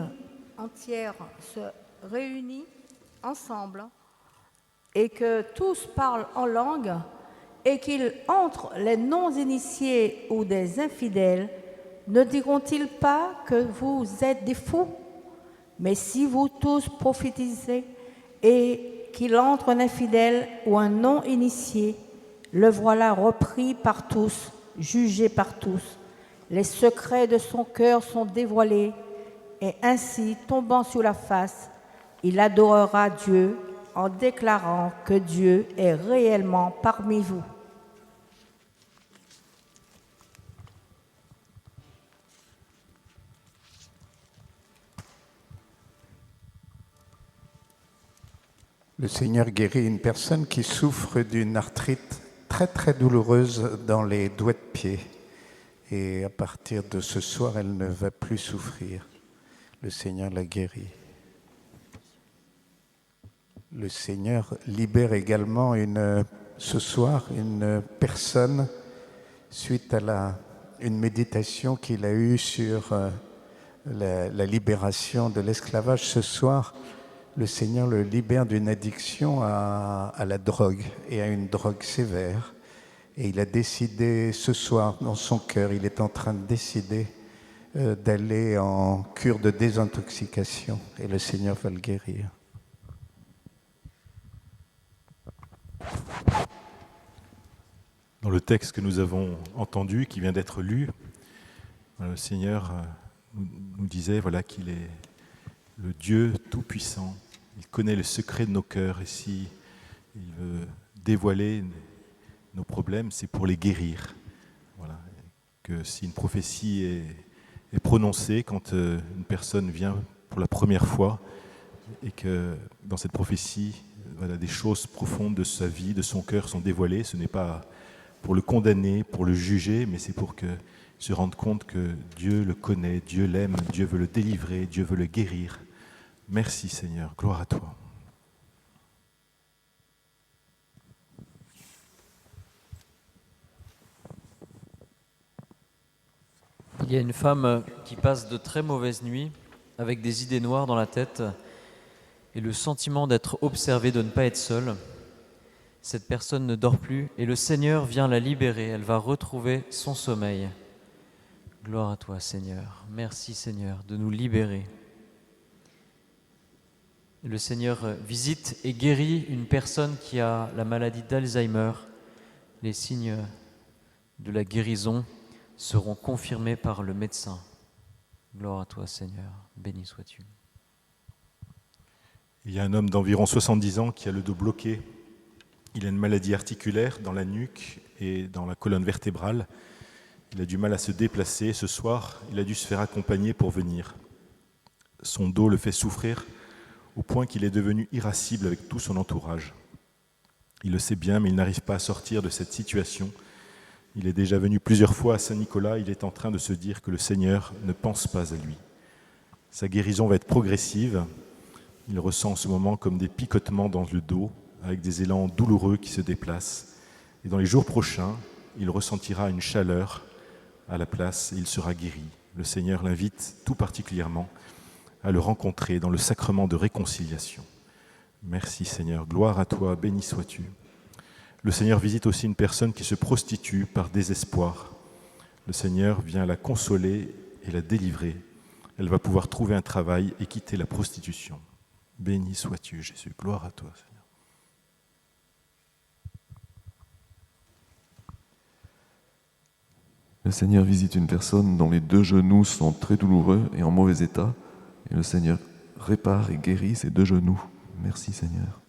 entière se réunit ensemble et que tous parlent en langue, et qu'il entre les non-initiés ou des infidèles, ne diront-ils pas que vous êtes des fous? Mais si vous tous prophétisez et qu'il entre un infidèle ou un non-initié, le voilà repris par tous, jugé par tous. Les secrets de son cœur sont dévoilés et ainsi, tombant sur la face, il adorera Dieu en déclarant que Dieu est réellement parmi vous. Le Seigneur guérit une personne qui souffre d'une arthrite très très douloureuse dans les doigts de pied. Et à partir de ce soir, elle ne va plus souffrir. Le Seigneur la guérit. Le Seigneur libère également ce soir une personne suite à une méditation qu'il a eue sur la libération de l'esclavage. Ce soir, le Seigneur le libère d'une addiction à la drogue et à une drogue sévère. Et il a décidé ce soir, dans son cœur, il est en train de décider d'aller en cure de désintoxication. Et le Seigneur va le guérir. Dans le texte que nous avons entendu, qui vient d'être lu, le Seigneur nous disait qu'il est le Dieu Tout-Puissant. Il connaît le secret de nos cœurs et si il veut dévoiler nos problèmes, c'est pour les guérir. Voilà. Que si une prophétie est prononcée quand une personne vient pour la première fois et que dans cette prophétie, des choses profondes de sa vie, de son cœur sont dévoilées, ce n'est pas pour le condamner, pour le juger, mais c'est pour qu'il se rende compte que Dieu le connaît, Dieu l'aime, Dieu veut le délivrer, Dieu veut le guérir. Merci Seigneur, gloire à toi. Il y a une femme qui passe de très mauvaises nuits avec des idées noires dans la tête et le sentiment d'être observée, de ne pas être seule. Cette personne ne dort plus et le Seigneur vient la libérer. Elle va retrouver son sommeil. Gloire à toi, Seigneur. Merci, Seigneur, de nous libérer. Le Seigneur visite et guérit une personne qui a la maladie d'Alzheimer. Les signes de la guérison seront confirmés par le médecin. Gloire à toi, Seigneur. Béni sois-tu. Il y a un homme d'environ 70 ans qui a le dos bloqué. Il a une maladie articulaire dans la nuque et dans la colonne vertébrale. Il a du mal à se déplacer. Ce soir, il a dû se faire accompagner pour venir. Son dos le fait souffrir au point qu'il est devenu irascible avec tout son entourage. Il le sait bien, mais il n'arrive pas à sortir de cette situation. Il est déjà venu plusieurs fois à Saint-Nicolas. Il est en train de se dire que le Seigneur ne pense pas à lui. Sa guérison va être progressive. Il ressent en ce moment comme des picotements dans le dos, avec des élans douloureux qui se déplacent. Et dans les jours prochains, il ressentira une chaleur à la place et il sera guéri. Le Seigneur l'invite tout particulièrement à le rencontrer dans le sacrement de réconciliation. Merci Seigneur, gloire à toi, béni sois-tu. Le Seigneur visite aussi une personne qui se prostitue par désespoir. Le Seigneur vient la consoler et la délivrer. Elle va pouvoir trouver un travail et quitter la prostitution. Béni sois-tu, Jésus. Gloire à toi, Seigneur. Le Seigneur visite une personne dont les 2 genoux sont très douloureux et en mauvais état. Et le Seigneur répare et guérit ces 2 genoux. Merci, Seigneur.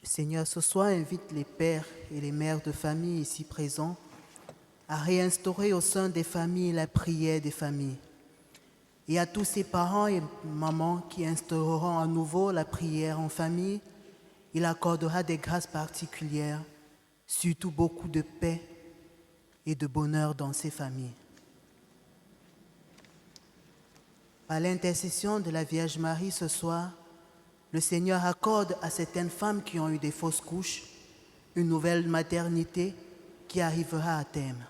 Le Seigneur ce soir invite les pères et les mères de famille ici présents à réinstaurer au sein des familles la prière des familles. Et à tous ces parents et mamans qui instaureront à nouveau la prière en famille, il accordera des grâces particulières, surtout beaucoup de paix et de bonheur dans ces familles. Par l'intercession de la Vierge Marie ce soir, le Seigneur accorde à certaines femmes qui ont eu des fausses couches une nouvelle maternité qui arrivera à terme.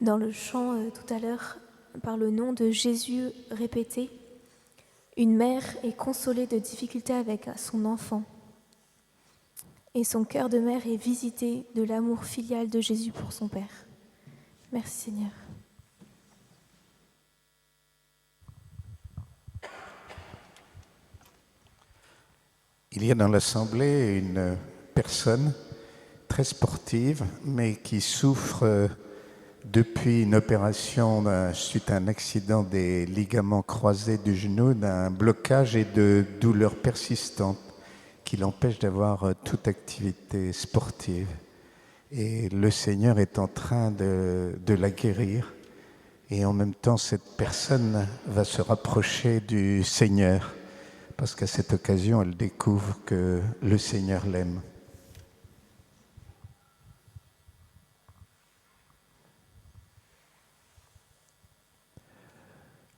Dans le chant tout à l'heure, par le nom de Jésus répété, une mère est consolée de difficultés avec son enfant. Et son cœur de mère est visité de l'amour filial de Jésus pour son Père. Merci Seigneur. Il y a dans l'Assemblée une personne très sportive, mais qui souffre depuis une opération suite à un accident des ligaments croisés du genou, d'un blocage et de douleurs persistantes qui l'empêchent d'avoir toute activité sportive. Et le Seigneur est en train de la guérir. Et en même temps, cette personne va se rapprocher du Seigneur, parce qu'à cette occasion, elle découvre que le Seigneur l'aime.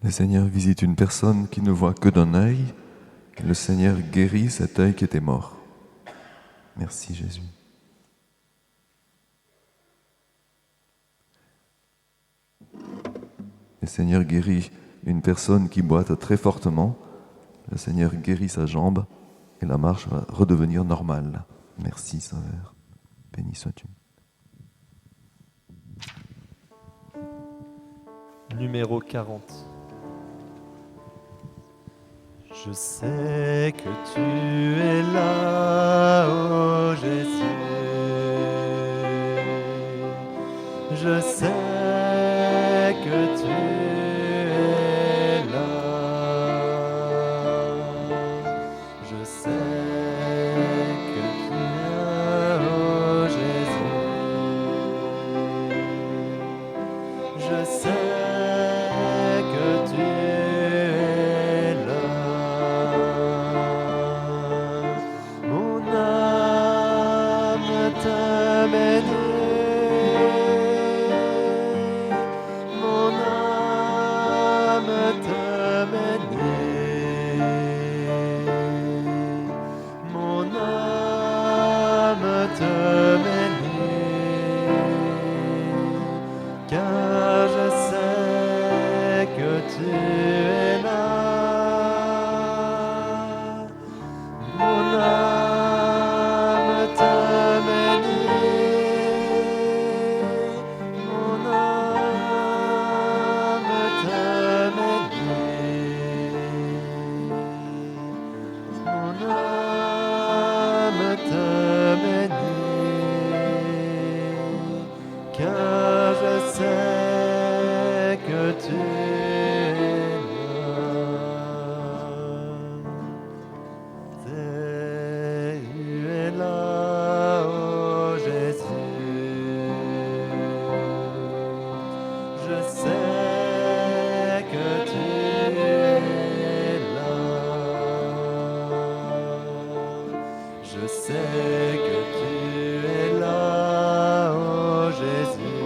Le Seigneur visite une personne qui ne voit que d'un œil. Et le Seigneur guérit cet œil qui était mort. Merci Jésus. Le Seigneur guérit une personne qui boite très fortement. Le Seigneur guérit sa jambe et la marche va redevenir normale. Merci Sauveur. Béni sois-tu. Numéro 40. Je sais que tu es là, ô Jésus. Je sais que tu es là. te bénit. Mon âme te bénit. Mon âme te bénit. Car je sais que tu es là. Mon âme te bénit. Mon âme te bénit. Mon âme te bénit. Car je sais que tu es là. Tu es là, oh Jésus. Je sais que tu es là. Je sais que tu es là, oh Jésus.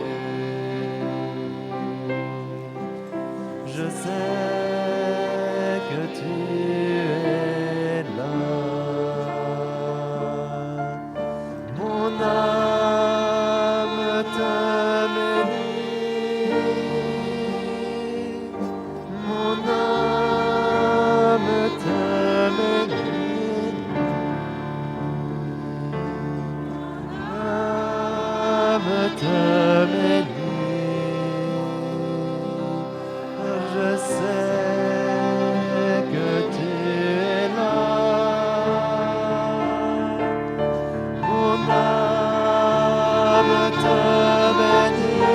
Je sais que tu es là. Mon âme te bénit. Mon âme te bénit. Mon âme te bénit. Je sais que tu es là. Mon âme te bénit.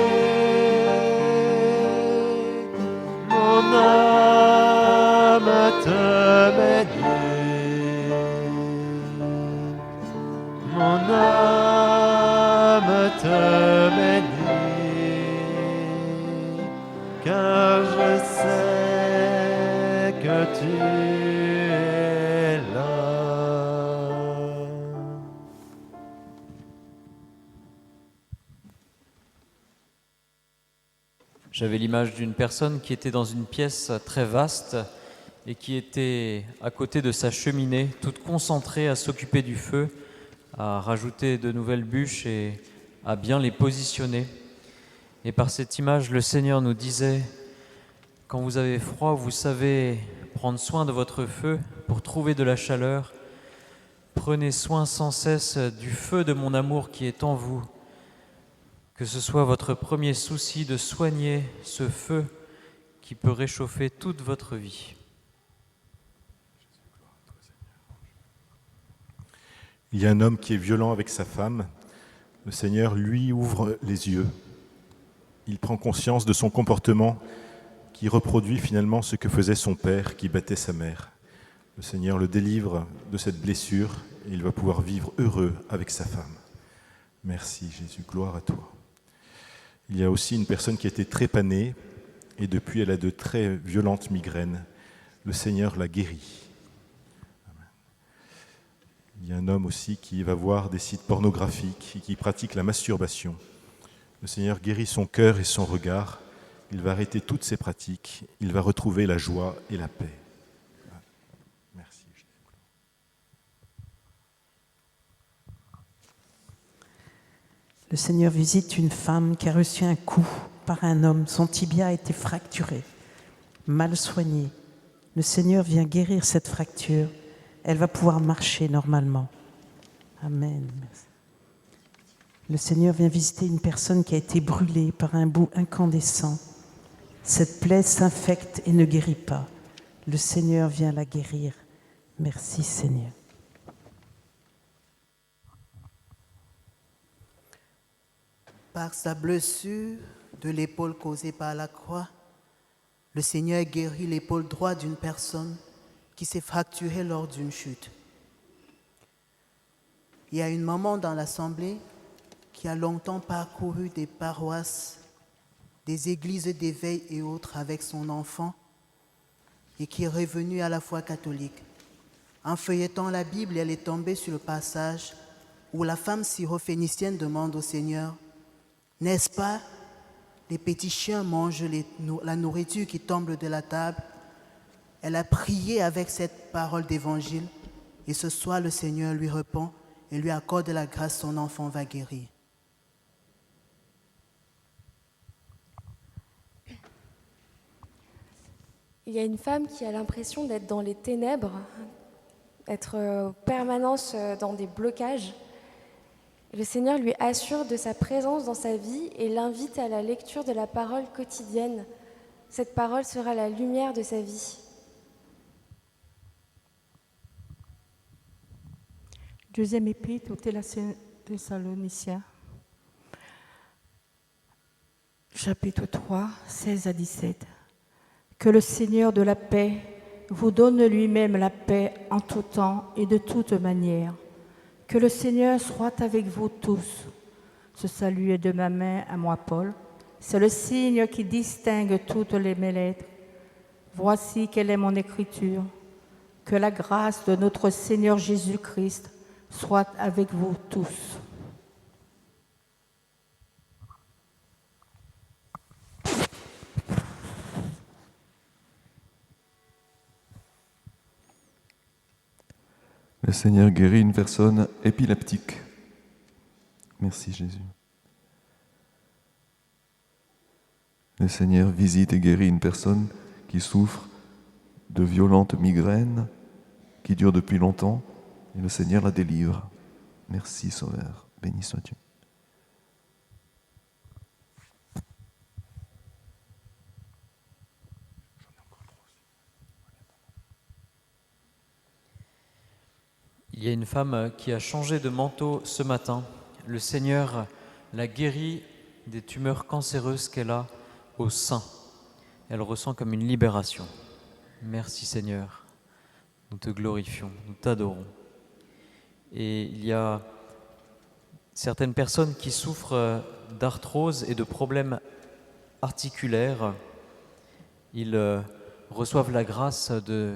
Mon âme te bénit. Mon âme te bénit. Car je sais que tu es là. J'avais l'image d'une personne qui était dans une pièce très vaste et qui était à côté de sa cheminée, toute concentrée à s'occuper du feu, à rajouter de nouvelles bûches et à bien les positionner. Et par cette image, le Seigneur nous disait, quand vous avez froid, vous savez prendre soin de votre feu pour trouver de la chaleur. Prenez soin sans cesse du feu de mon amour qui est en vous. Que ce soit votre premier souci de soigner ce feu qui peut réchauffer toute votre vie. Il y a un homme qui est violent avec sa femme. Le Seigneur lui ouvre les yeux. Il prend conscience de son comportement qui reproduit finalement ce que faisait son père qui battait sa mère. Le Seigneur le délivre de cette blessure et il va pouvoir vivre heureux avec sa femme. Merci Jésus, gloire à toi. Il y a aussi une personne qui a été trépanée et depuis elle a de très violentes migraines. Le Seigneur l'a guérie. Il y a un homme aussi qui va voir des sites pornographiques et qui pratique la masturbation. Le Seigneur guérit son cœur et son regard. Il va arrêter toutes ces pratiques. Il va retrouver la joie et la paix. Merci. Le Seigneur visite une femme qui a reçu un coup par un homme. Son tibia a été fracturé, mal soigné. Le Seigneur vient guérir cette fracture. Elle va pouvoir marcher normalement. Amen. Le Seigneur vient visiter une personne qui a été brûlée par un bout incandescent. Cette plaie s'infecte et ne guérit pas. Le Seigneur vient la guérir. Merci Seigneur. Par sa blessure de l'épaule causée par la croix, le Seigneur guérit l'épaule droite d'une personne qui s'est fracturée lors d'une chute. Il y a une maman dans l'assemblée qui a longtemps parcouru des paroisses, des églises d'éveil et autres avec son enfant et qui est revenue à la foi catholique. En feuilletant la Bible, elle est tombée sur le passage où la femme syrophénicienne demande au Seigneur, « N'est-ce pas, les petits chiens mangent la nourriture qui tombe de la table ?» Elle a prié avec cette parole d'évangile et ce soir le Seigneur lui répond et lui accorde la grâce, son enfant va guérir. Il y a une femme qui a l'impression d'être dans les ténèbres, d'être en permanence dans des blocages. Le Seigneur lui assure de sa présence dans sa vie et l'invite à la lecture de la parole quotidienne. Cette parole sera la lumière de sa vie. Deuxième épître aux Thessaloniciens, chapitre 3, 16 à 17. Que le Seigneur de la paix vous donne lui-même la paix en tout temps et de toute manière. Que le Seigneur soit avec vous tous. Ce salut est de ma main à moi, Paul. C'est le signe qui distingue toutes mes lettres. Voici quelle est mon écriture. Que la grâce de notre Seigneur Jésus-Christ soit avec vous tous. Le Seigneur guérit une personne épileptique. Merci Jésus. Le Seigneur visite et guérit une personne qui souffre de violentes migraines qui durent depuis longtemps et le Seigneur la délivre. Merci Sauveur, béni sois-tu. Il y a une femme qui a changé de manteau ce matin. Le Seigneur l'a guérie des tumeurs cancéreuses qu'elle a au sein. Elle ressent comme une libération. Merci Seigneur. Nous te glorifions, nous t'adorons. Et il y a certaines personnes qui souffrent d'arthrose et de problèmes articulaires. Ils reçoivent la grâce de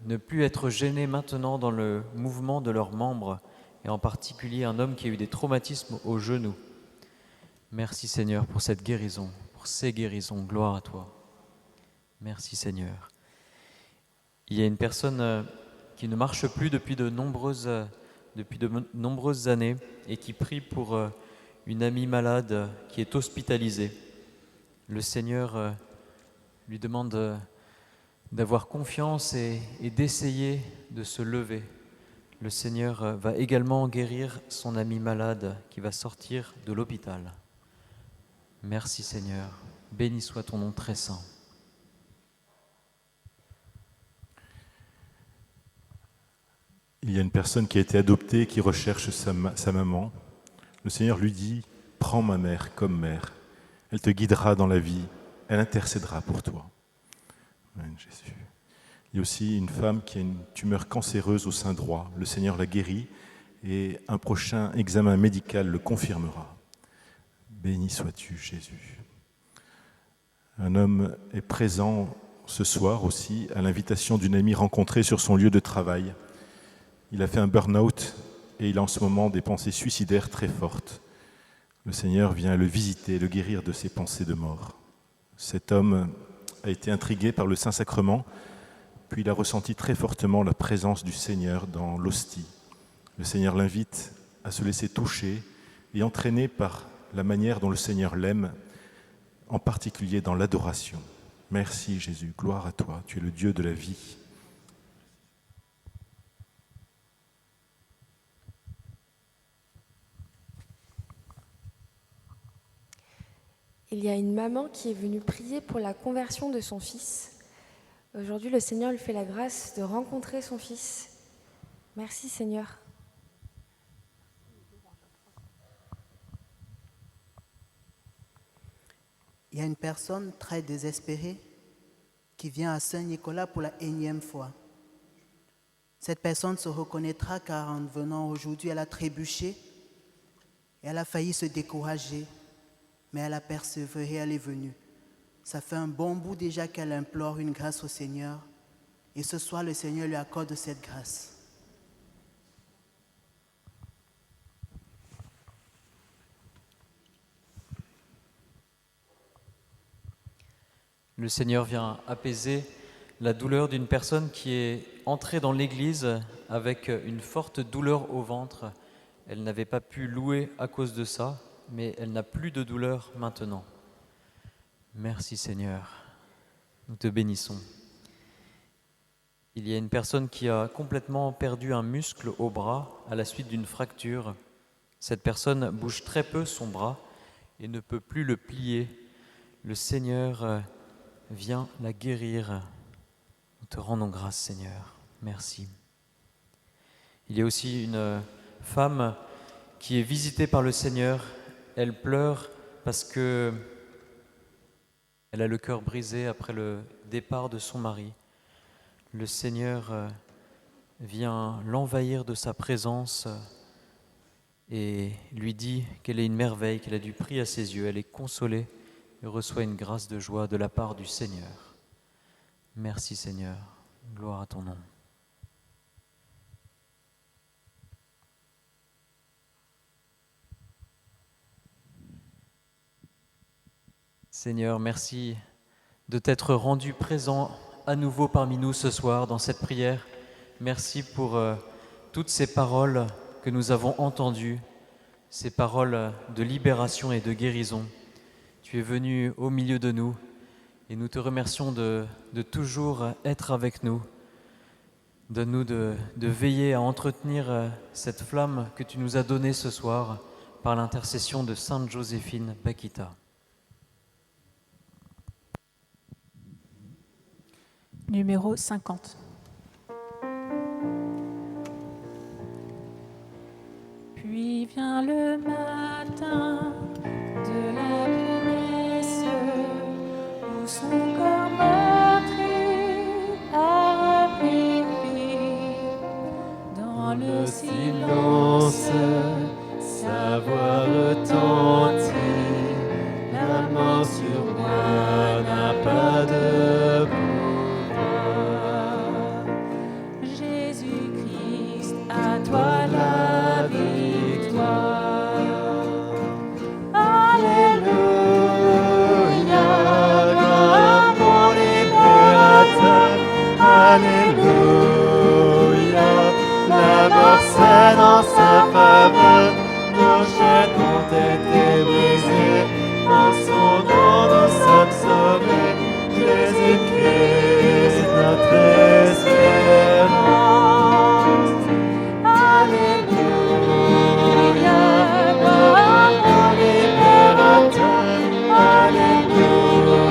ne plus être gênés maintenant dans le mouvement de leurs membres, et en particulier un homme qui a eu des traumatismes au genou. Merci Seigneur pour cette guérison, pour ces guérisons, gloire à toi. Merci Seigneur. Il y a une personne qui ne marche plus depuis de nombreuses années et qui prie pour une amie malade qui est hospitalisée. Le Seigneur lui demande d'avoir confiance et d'essayer de se lever. Le Seigneur va également guérir son ami malade qui va sortir de l'hôpital. Merci Seigneur, béni soit ton nom très saint. Il y a une personne qui a été adoptée qui recherche sa maman. Le Seigneur lui dit « Prends ma mère comme mère. Elle te guidera dans la vie. Elle intercédera pour toi. » Amen, Jésus. Il y a aussi une femme qui a une tumeur cancéreuse au sein droit. Le Seigneur la guérit et un prochain examen médical le confirmera. Béni sois-tu, Jésus. Un homme est présent ce soir aussi à l'invitation d'une amie rencontrée sur son lieu de travail. Il a fait un burn-out et il a en ce moment des pensées suicidaires très fortes. Le Seigneur vient le visiter, le guérir de ses pensées de mort. Cet homme a été intrigué par le Saint-Sacrement, puis il a ressenti très fortement la présence du Seigneur dans l'hostie. Le Seigneur l'invite à se laisser toucher et entraîner par la manière dont le Seigneur l'aime, en particulier dans l'adoration. Merci Jésus, gloire à toi, tu es le Dieu de la vie. Il y a une maman qui est venue prier pour la conversion de son fils. Aujourd'hui, le Seigneur lui fait la grâce de rencontrer son fils. Merci Seigneur. Il y a une personne très désespérée qui vient à Saint-Nicolas pour la énième fois. Cette personne se reconnaîtra car en venant aujourd'hui, elle a trébuché et elle a failli se décourager. Mais elle a persévéré, elle est venue. Ça fait un bon bout déjà qu'elle implore une grâce au Seigneur. Et ce soir, le Seigneur lui accorde cette grâce. Le Seigneur vient apaiser la douleur d'une personne qui est entrée dans l'église avec une forte douleur au ventre. Elle n'avait pas pu louer à cause de ça, mais elle n'a plus de douleur maintenant. Merci Seigneur, nous te bénissons. Il y a une personne qui a complètement perdu un muscle au bras à la suite d'une fracture. Cette personne bouge très peu son bras et ne peut plus le plier. Le Seigneur vient la guérir. Nous te rendons grâce, Seigneur. Merci. Il y a aussi une femme qui est visitée par le Seigneur. Elle pleure parce que elle a le cœur brisé après le départ de son mari. Le Seigneur vient l'envahir de sa présence et lui dit qu'elle est une merveille, qu'elle a du prix à ses yeux. Elle est consolée et reçoit une grâce de joie de la part du Seigneur. Merci Seigneur, gloire à ton nom. Seigneur, merci de t'être rendu présent à nouveau parmi nous ce soir dans cette prière. Merci pour toutes ces paroles que nous avons entendues, ces paroles de libération et de guérison. Tu es venu au milieu de nous et nous te remercions de toujours être avec nous. Donne-nous de veiller à entretenir cette flamme que tu nous as donnée ce soir par l'intercession de Sainte Joséphine Bakhita. Numéro 50. Puis vient le matin de la promesse où son corps meurtri a pris vie. Dans le silence, sa voix retentit. La mort sur moi n'a pas de pouvoir. Jésus-Christ, à toi la victoire. Alléluia, gloire à mon libérateur. Alléluia, la mort cède en sa faveur. Nos chaînes ont été brisées. En son nom nous sommes sauvés. Jésus-Christ, notre espérance. Alléluia, gloire à mon libérateur. Alléluia,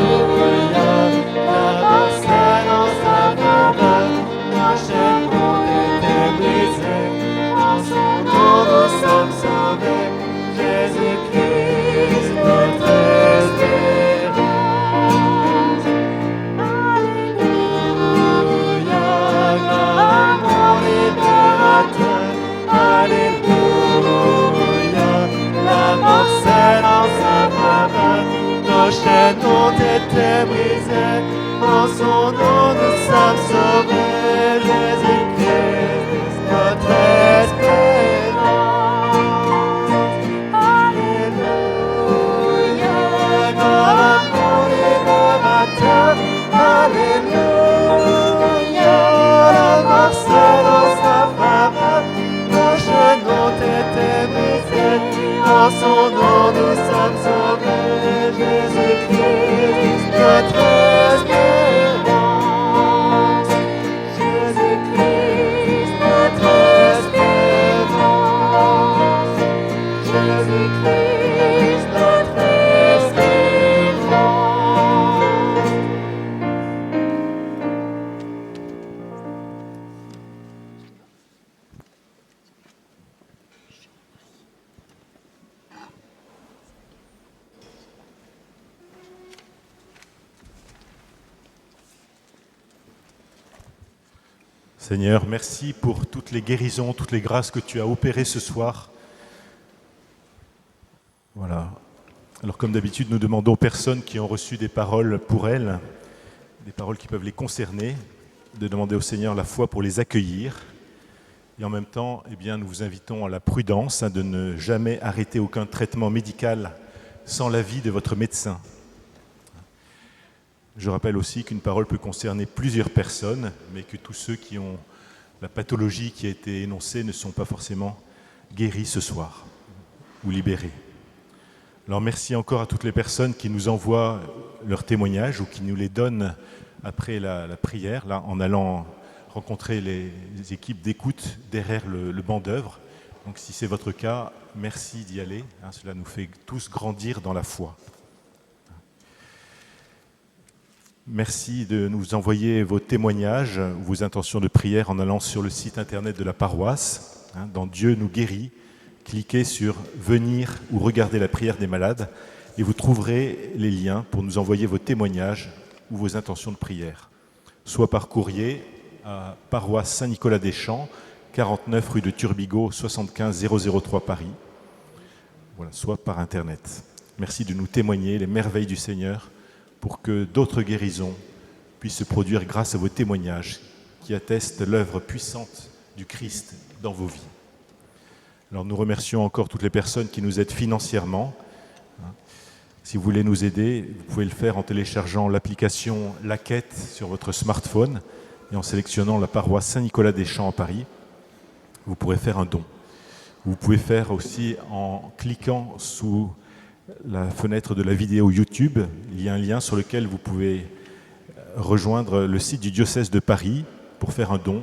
la mort cède en sa faveur. Nos chaînes ont été brisées. En son nom nous sommes sauvés. Jésus-Christ, notre espérance. Alléluia, gloire à mon libérateur. Alléluia, la mort cède en sa faveur. Nos chaînes ont été brisées. En son nom nous sommes sauvés. Jésus-Christ, notre espérance. Alléluia, gloire à mon libérateur. Alléluia, la mort cède en sa faveur. Nos chaînes ont été brisées. En son nom nous sommes sauvés. Jésus-Christ, notre espérance. Jésus-Christ, notre espérance. Jésus-Christ, notre espérance. Seigneur, merci pour toutes les guérisons, toutes les grâces que tu as opérées ce soir. Voilà. Alors comme d'habitude, nous demandons aux personnes qui ont reçu des paroles pour elles, des paroles qui peuvent les concerner, de demander au Seigneur la foi pour les accueillir. Et en même temps, eh bien, nous vous invitons à la prudence, de ne jamais arrêter aucun traitement médical sans l'avis de votre médecin. Je rappelle aussi qu'une parole peut concerner plusieurs personnes, mais que tous ceux qui ont la pathologie qui a été énoncée ne sont pas forcément guéris ce soir ou libérés. Alors merci encore à toutes les personnes qui nous envoient leurs témoignages ou qui nous les donnent après la prière, là, en allant rencontrer les équipes d'écoute derrière le banc d'œuvre. Donc si c'est votre cas, merci d'y aller. Cela nous fait tous grandir dans la foi. Merci de nous envoyer vos témoignages, vos intentions de prière en allant sur le site internet de la paroisse. Dans Dieu nous guérit, cliquez sur « Venir » ou « Regarder la prière des malades » et vous trouverez les liens pour nous envoyer vos témoignages ou vos intentions de prière, soit par courrier à paroisse Saint-Nicolas-des-Champs, 49 rue de Turbigo, 75 003 Paris, voilà, soit par Internet. Merci de nous témoigner les merveilles du Seigneur pour que d'autres guérisons puissent se produire grâce à vos témoignages qui attestent l'œuvre puissante du Christ dans vos vies. Alors nous remercions encore toutes les personnes qui nous aident financièrement. Si vous voulez nous aider, vous pouvez le faire en téléchargeant l'application La Quête sur votre smartphone et en sélectionnant la paroisse Saint-Nicolas-des-Champs à Paris. Vous pourrez faire un don. Vous pouvez faire aussi en cliquant sous la fenêtre de la vidéo YouTube. Il y a un lien sur lequel vous pouvez rejoindre le site du diocèse de Paris pour faire un don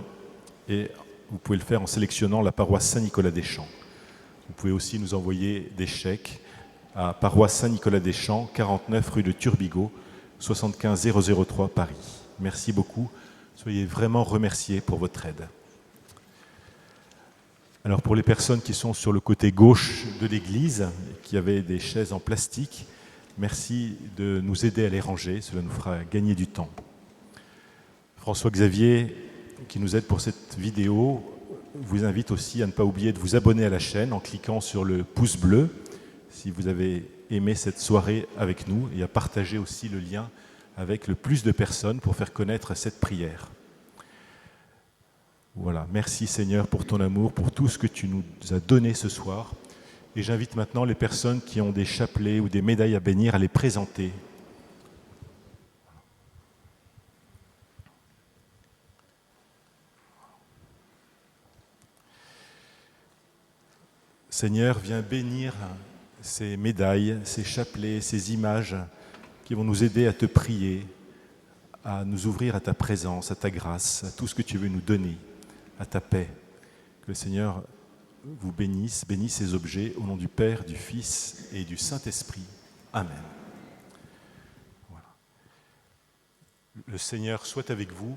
et vous pouvez le faire en sélectionnant la paroisse Saint-Nicolas-des-Champs. Vous pouvez aussi nous envoyer des chèques à paroisse Saint-Nicolas-des-Champs, 49 rue de Turbigo, 75 003 Paris. Merci beaucoup. Soyez vraiment remerciés pour votre aide. Alors pour les personnes qui sont sur le côté gauche de l'église, qui avaient des chaises en plastique, merci de nous aider à les ranger, cela nous fera gagner du temps. François Xavier, qui nous aide pour cette vidéo, vous invite aussi à ne pas oublier de vous abonner à la chaîne en cliquant sur le pouce bleu, si vous avez aimé cette soirée avec nous, et à partager aussi le lien avec le plus de personnes pour faire connaître cette prière. Voilà, merci Seigneur pour ton amour, pour tout ce que tu nous as donné ce soir. Et j'invite maintenant les personnes qui ont des chapelets ou des médailles à bénir à les présenter. Seigneur, viens bénir ces médailles, ces chapelets, ces images qui vont nous aider à te prier, à nous ouvrir à ta présence, à ta grâce, à tout ce que tu veux nous donner, à ta paix. Que le Seigneur vous bénisse ces objets au nom du Père, du Fils et du Saint-Esprit. Amen. Voilà. Le Seigneur soit avec vous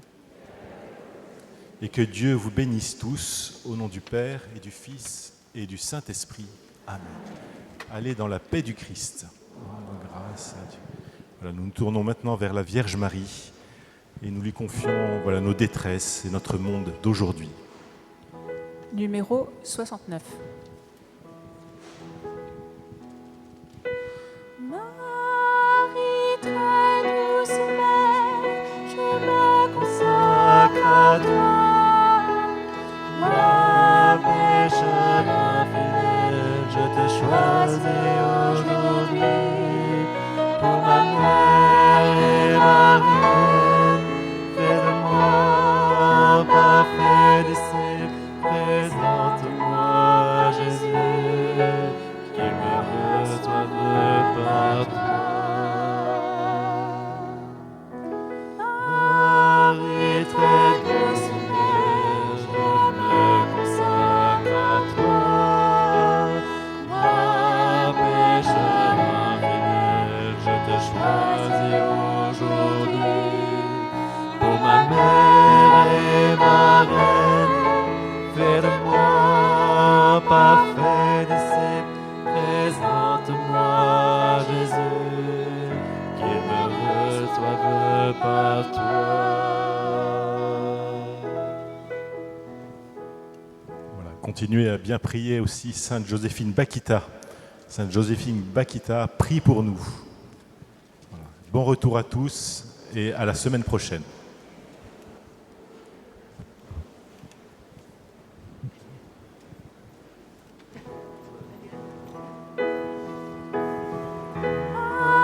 et que Dieu vous bénisse tous au nom du Père et du Fils et du Saint-Esprit. Amen. Allez dans la paix du Christ. Grâce à Dieu. Voilà, nous nous tournons maintenant vers la Vierge Marie et nous lui confions nos détresses et notre monde d'aujourd'hui. Numéro 69. Marie, très douce mère, je me consacre à toi. Moi, pécheur infidèle, je te choisis aujourd'hui pour ma mère et ma reine. Fais de moi un parfait disciple. Présente-moi Jésus, qui me reçoive par toi. Marie, très douce mère, je me consacre à toi. Moi, pécheur infidèle, je te choisis aujourd'hui pour ma mère et ma reine. Fais de moi parfait disciple, présente-moi Jésus, qu'il me reçoive par toi. Voilà, continuez à bien prier aussi Sainte Joséphine Bakhita. Sainte Joséphine Bakhita, prie pour nous. Voilà. Bon retour à tous et à la semaine prochaine.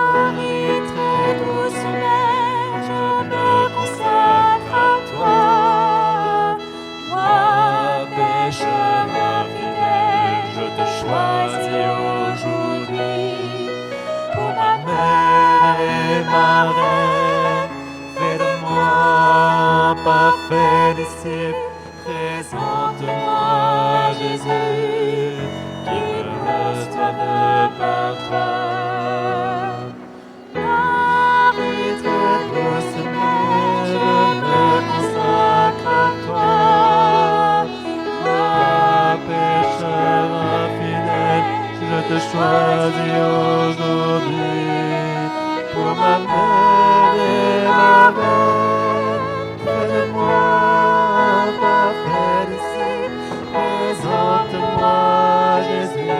Marie, très douce mère, parfait disciple, présente-moi Jésus, qu'il me reçoive par toi. Marie, très doucement, je me consacre à toi. Ma pécheur infidèle, je te choisis aujourd'hui pour ma mère et ma mère. Fais de moi un parfait disciple, présente-moi Jésus,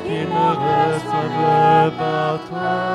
qu'il me reçoive par toi.